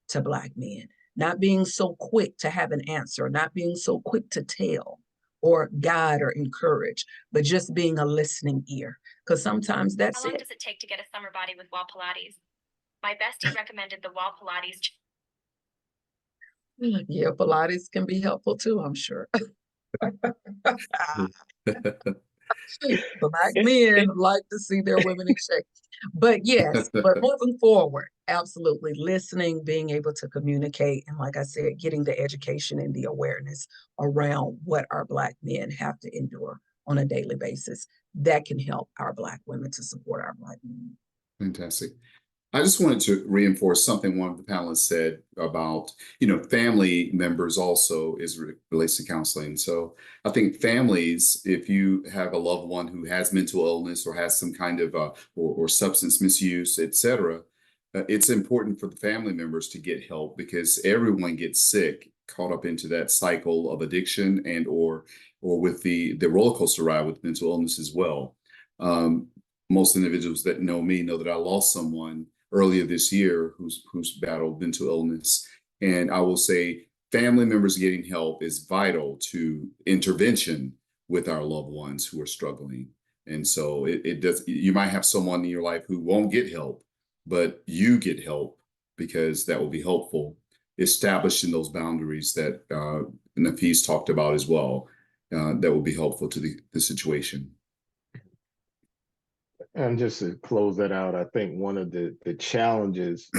to Black men, not being so quick to have an answer, not being so quick to tell or guide or encourage, but just being a listening ear. Because sometimes that's it. How long does it take to get a summer body with wall Pilates? My bestie recommended the wall Pilates. Yeah, Pilates can be helpful too, I'm sure. Black men like to see their women in shape. But yes, but moving forward, absolutely listening, being able to communicate, and like I said, getting the education and the awareness around what our Black men have to endure on a daily basis. That can help our Black women to support our Black men. Fantastic. I just wanted to reinforce something one of the panelists said about, family members also relates to counseling. So I think families, if you have a loved one who has mental illness or has some kind of or substance misuse, etc., it's important for the family members to get help because everyone gets sick, caught up into that cycle of addiction and or with the roller coaster ride with mental illness as well. Most individuals that know me know that I lost someone earlier this year who's battled mental illness. And I will say family members getting help is vital to intervention with our loved ones who are struggling. And so it does, you might have someone in your life who won't get help, but you get help because that will be helpful. Establishing those boundaries that Nafis talked about as well, that will be helpful to the situation. And just to close that out, I think one of the challenges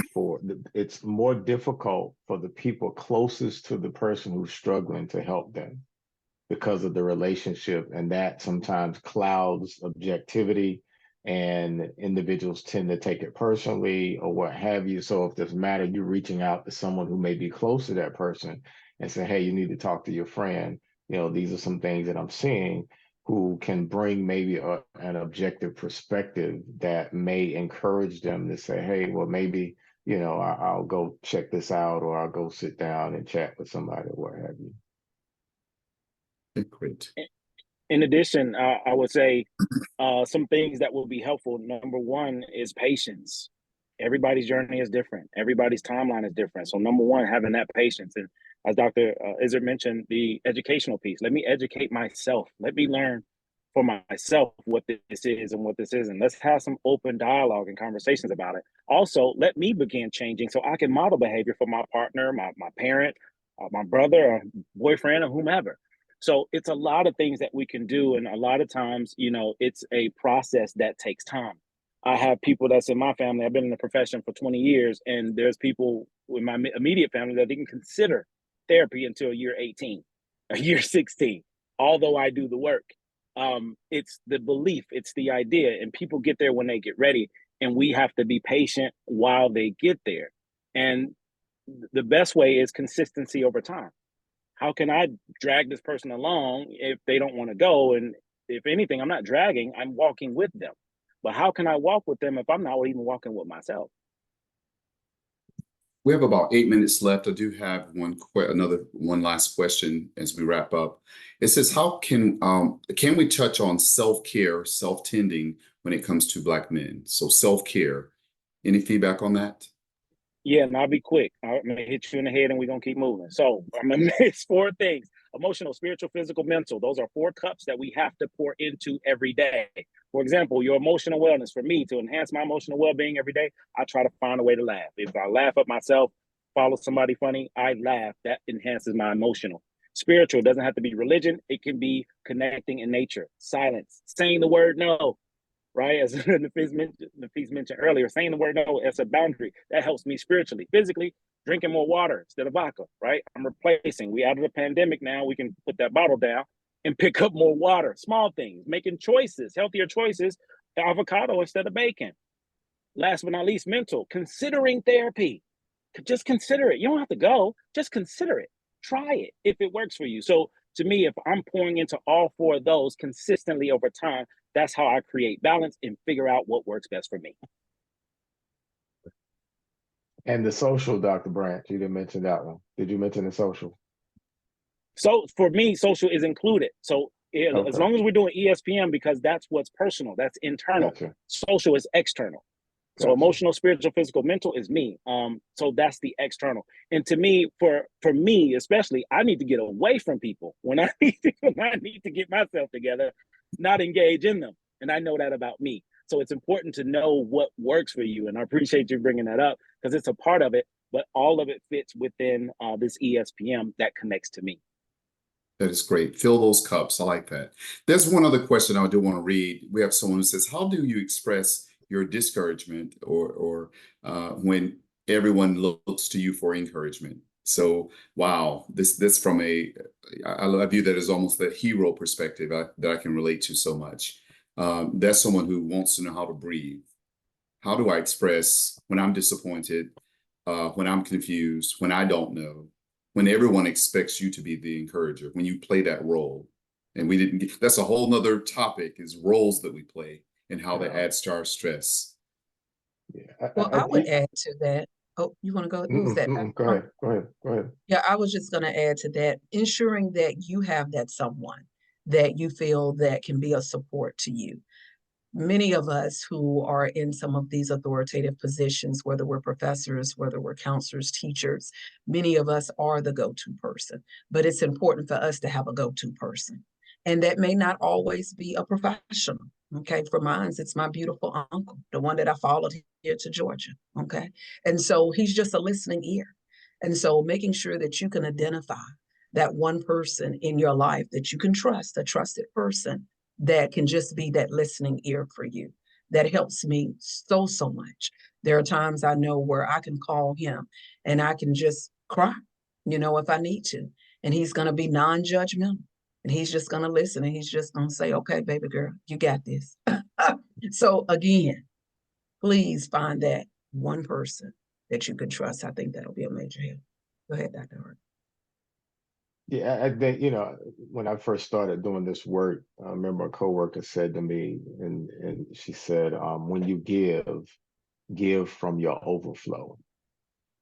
it's more difficult for the people closest to the person who's struggling to help them because of the relationship, and that sometimes clouds objectivity, and individuals tend to take it personally or what have you. So if there's a matter, you're reaching out to someone who may be close to that person and say, hey, you need to talk to your friend. These are some things that I'm seeing, who can bring maybe an objective perspective that may encourage them to say, hey, well, maybe, I'll go check this out, or I'll go sit down and chat with somebody or what have you. Great. In addition, I would say some things that will be helpful. Number one is patience. Everybody's journey is different. Everybody's timeline is different. So number one, having that patience. And as Dr. Izzard mentioned, the educational piece. Let me educate myself. Let me learn for myself what this is and what this isn't. Let's have some open dialogue and conversations about it. Also, let me begin changing so I can model behavior for my partner, my parent, my brother, or boyfriend, or whomever. So it's a lot of things that we can do. And a lot of times, it's a process that takes time. I have people that's in my family. I've been in the profession for 20 years, and there's people in my immediate family that didn't consider therapy until year 18, or year 16, although I do the work. It's the belief, it's the idea, and people get there when they get ready, and we have to be patient while they get there. And the best way is consistency over time. How can I drag this person along if they don't want to go? And if anything, I'm not dragging, I'm walking with them. But how can I walk with them if I'm not even walking with myself? We have about 8 minutes left. I do have one last question as we wrap up. It says, how can we touch on self-care, self-tending when it comes to Black men? So self-care, any feedback on that? Yeah, and I'll be quick. I'm gonna hit you in the head and we're gonna keep moving. So I'm gonna miss 4 things: emotional, spiritual, physical, mental. Those are 4 cups that we have to pour into every day. For example, your emotional wellness. For me, to enhance my emotional well-being every day, I try to find a way to laugh. If I laugh at myself, follow somebody funny, I laugh. That enhances my emotional. Spiritual doesn't have to be religion. It can be connecting in nature, silence, saying the word no, right? As Nafis mentioned earlier, saying the word no as a boundary, that helps me spiritually. Physically, drinking more water instead of vodka, right? I'm replacing. We out of the pandemic now, we can put that bottle down and pick up more water. Small things, making choices, healthier choices, avocado instead of bacon. Last but not least, mental, considering therapy. Just consider it. You don't have to go, just consider it. Try it if it works for you. So to me, if I'm pouring into all 4 of those consistently over time, that's how I create balance and figure out what works best for me. And the social, Dr. Branch, you didn't mention that one. Did you mention the social? So for me, social is included. So Okay. as long as we're doing ESPN, because that's what's personal, that's internal. Gotcha. Social is external. So Gotcha. emotional, spiritual, physical, mental is me. So that's the external. And to me, for me especially, I need to get away from people when I need to get myself together, not engage in them. And I know that about me. So it's important to know what works for you. And I appreciate you bringing that up because it's a part of it, but all of it fits within this ESPN that connects to me. That is great. Fill those cups. I like that. There's one other question I do want to read. We have someone who says, how do you express your discouragement or when everyone looks to you for encouragement? So, wow, this from I view that as almost that hero perspective that I can relate to so much. That's someone who wants to know how to breathe. how do I express when I'm disappointed, when I'm confused, when I don't know, when everyone expects you to be the encourager, when you play that role. And we didn't get, that's a whole nother topic, is roles that we play and how that adds to our stress. Yeah. Well, I would add to that. Oh, you want to go? Who was that? Go ahead. Go ahead. Go ahead. Yeah, I was just going to add to that, ensuring that you have that someone that you feel that can be a support to you. Many of us who are in some of these authoritative positions, whether we're professors, whether we're counselors, teachers, many of us are the go-to person, but it's important for us to have a go-to person. And that may not always be a professional. Okay, for mine, it's my beautiful uncle, the one that I followed here to Georgia. Okay, and so he's just a listening ear. And so making sure that you can identify that one person in your life that you can trust, a trusted person that can just be that listening ear for you. That helps me so, so much. There are times I know where I can call him and I can just cry, if I need to. And he's going to be non-judgmental. And he's just going to listen and he's just going to say, okay, baby girl, you got this. So again, please find that one person that you can trust. I think that'll be a major help. Go ahead, Dr. Hart. Yeah, I think, when I first started doing this work, I remember a coworker said to me, and she said, when you give from your overflow.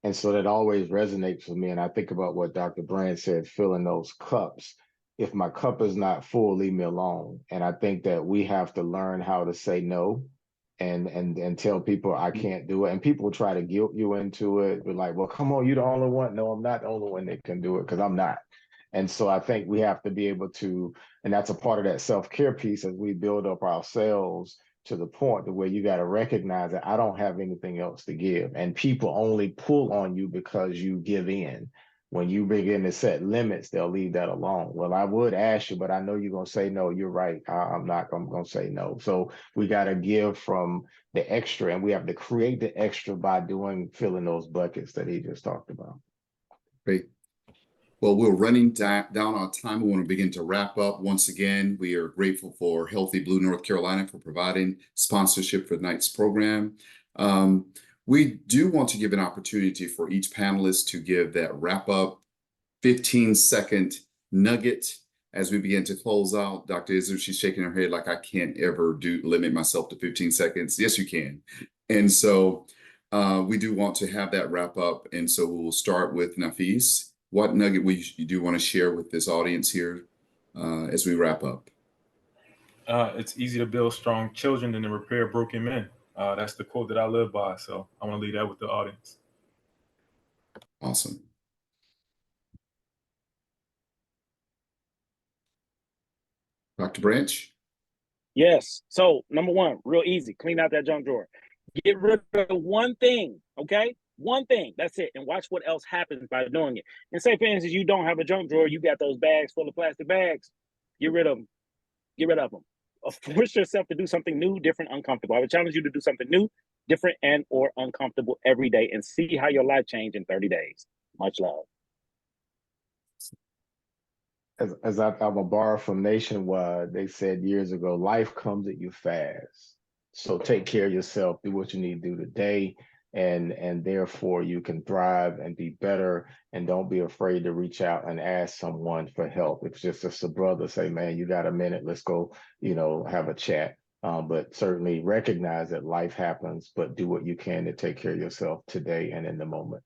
And so that always resonates with me. And I think about what Dr. Brand said, filling those cups. If my cup is not full, leave me alone. And I think that we have to learn how to say no and tell people I can't do it. And people try to guilt you into it. We're like, well, come on, you're the only one. No, I'm not the only one that can do it because I'm not. And so I think we have to be able to, and that's a part of that self-care piece as we build up ourselves to the point where you got to recognize that I don't have anything else to give. And people only pull on you because you give in. When you begin to set limits, they'll leave that alone. Well, I would ask you, but I know you're going to say no. You're right. I'm not going to say no. So we got to give from the extra, and we have to create the extra by filling those buckets that he just talked about. Great. Well, we're running down on time. We want to begin to wrap up. Once again, we are grateful for Healthy Blue North Carolina for providing sponsorship for tonight's program. We do want to give an opportunity for each panelist to give that wrap-up 15-second nugget as we begin to close out. Dr. Izzo, she's shaking her head like I can't ever limit myself to 15 seconds. Yes, you can. And so we do want to have that wrap up. And so we'll start with Nafis. What nugget you do want to share with this audience here as we wrap up? It's easy to build strong children than to repair broken men. That's the quote that I live by. So I want to leave that with the audience. Awesome. Dr. Branch? Yes. So number one, real easy, clean out that junk drawer. Get rid of one thing, okay? One thing, that's it. And watch what else happens by doing it. And say, for instance, you don't have a junk drawer, you got those bags full of plastic bags. Get rid of them. Get rid of them. Force yourself to do something new, different, uncomfortable. I would challenge you to do something new, different, and or uncomfortable every day and see how your life change in 30 days. Much love. As I'm a borrow from Nationwide, they said years ago, life comes at you fast. So take care of yourself, do what you need to do today, and therefore you can thrive and be better. And don't be afraid to reach out and ask someone for help. If it's just a brother, say, man, you got a minute, let's go, have a chat. But certainly recognize that life happens, but do what you can to take care of yourself today and in the moment.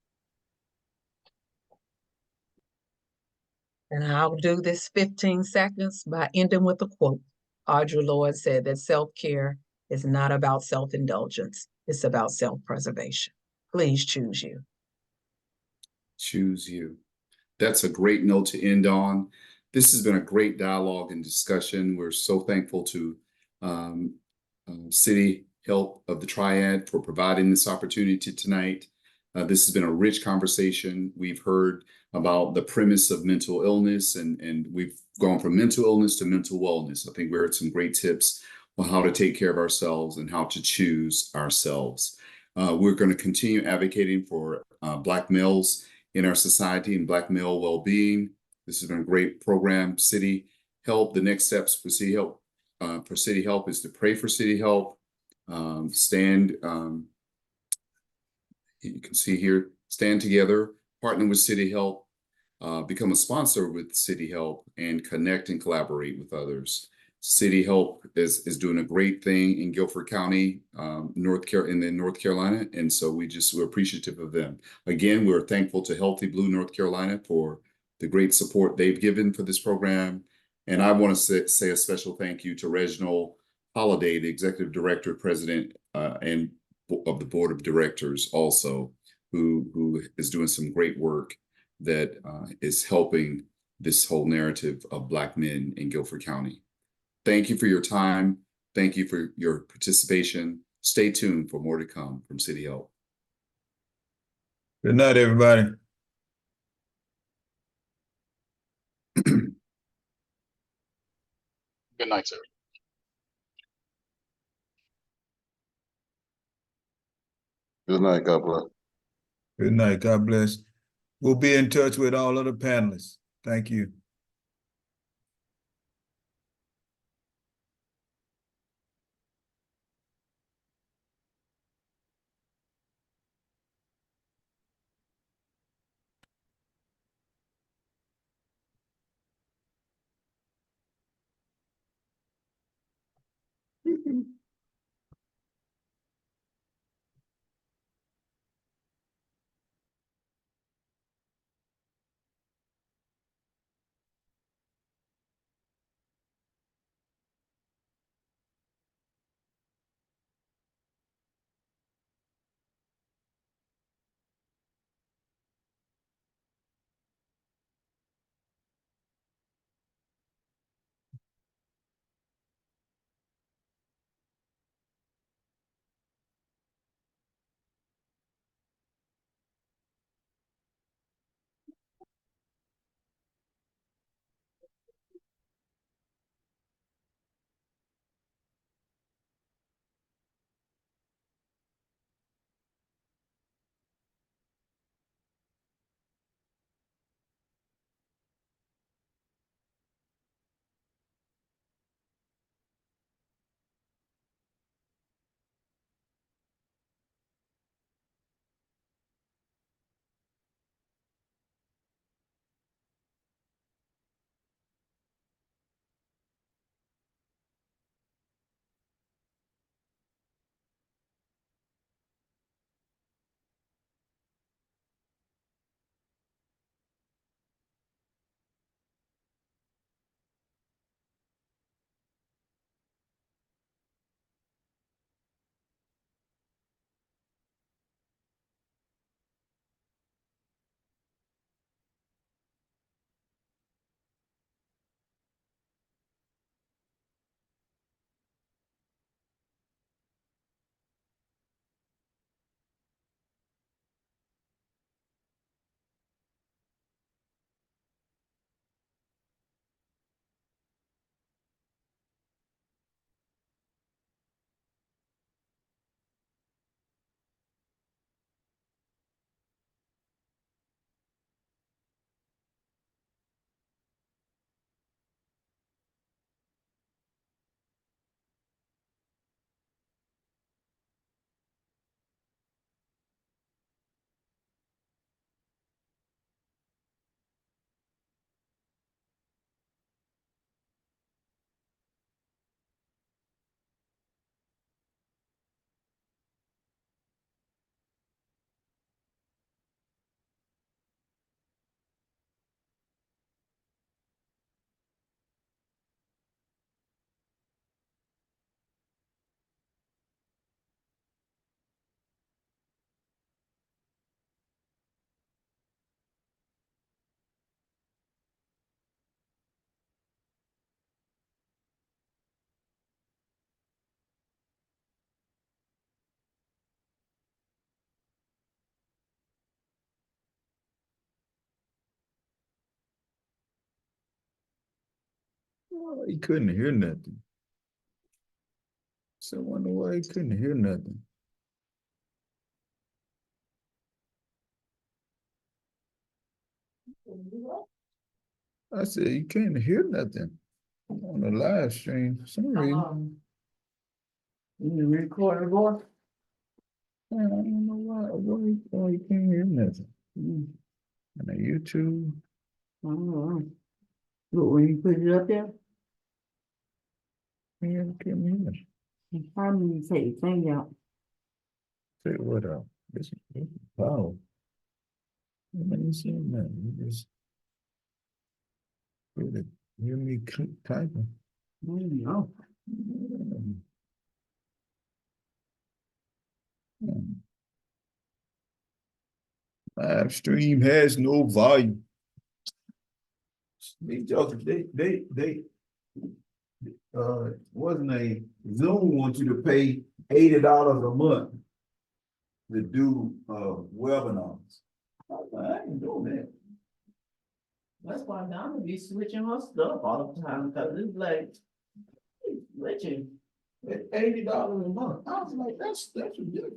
And I'll do this 15 seconds by ending with a quote. Audre Lorde said that self-care is not about self-indulgence. It's about self-preservation. Please choose you. Choose you. That's a great note to end on. This has been a great dialogue and discussion. We're so thankful to City Health of the Triad for providing this opportunity tonight. This has been a rich conversation. We've heard about the premise of mental illness, and we've gone from mental illness to mental wellness. I think we heard some great tips on how to take care of ourselves and how to choose ourselves. We're going to continue advocating for Black males in our society and Black male well-being. This has been a great program. City Health, the next steps for City Health is to pray for City Health, stand. You can see here, stand together, partner with City Health, become a sponsor with City Health, and connect and collaborate with others. City Health is doing a great thing in Guilford County, North Carolina, and so we're appreciative of them. Again, we're thankful to Healthy Blue North Carolina for the great support they've given for this program, and I want to say a special thank you to Reginald Holliday, the Executive Director, President, and of the Board of Directors, also, who is doing some great work that is helping this whole narrative of Black men in Guilford County. Thank you for your time. Thank you for your participation. Stay tuned for more to come from City Health. Good night, everybody. Good night, sir. Good night. God bless. Good night. God bless. We'll be in touch with all of the panelists. Thank you. Oh, he couldn't hear nothing. So I wonder why he couldn't hear nothing. I said, you can't hear nothing on the live stream for some reason. You record a voice? I don't know why you can't hear nothing. And then YouTube, I don't know. Look, when you put it up there, yeah, can't hear. you probably take the thing out. Say what up? This wow. I ain't saying nothing. You just really hear me typing. No. Live stream has no volume. These jokers, they wasn't a Zoom wants you to pay $80 a month to do webinars. I ain't doing that. That's why Donna be switching her stuff all the time, cause it's like, it's switching. At $80 a month. I was like, that's ridiculous.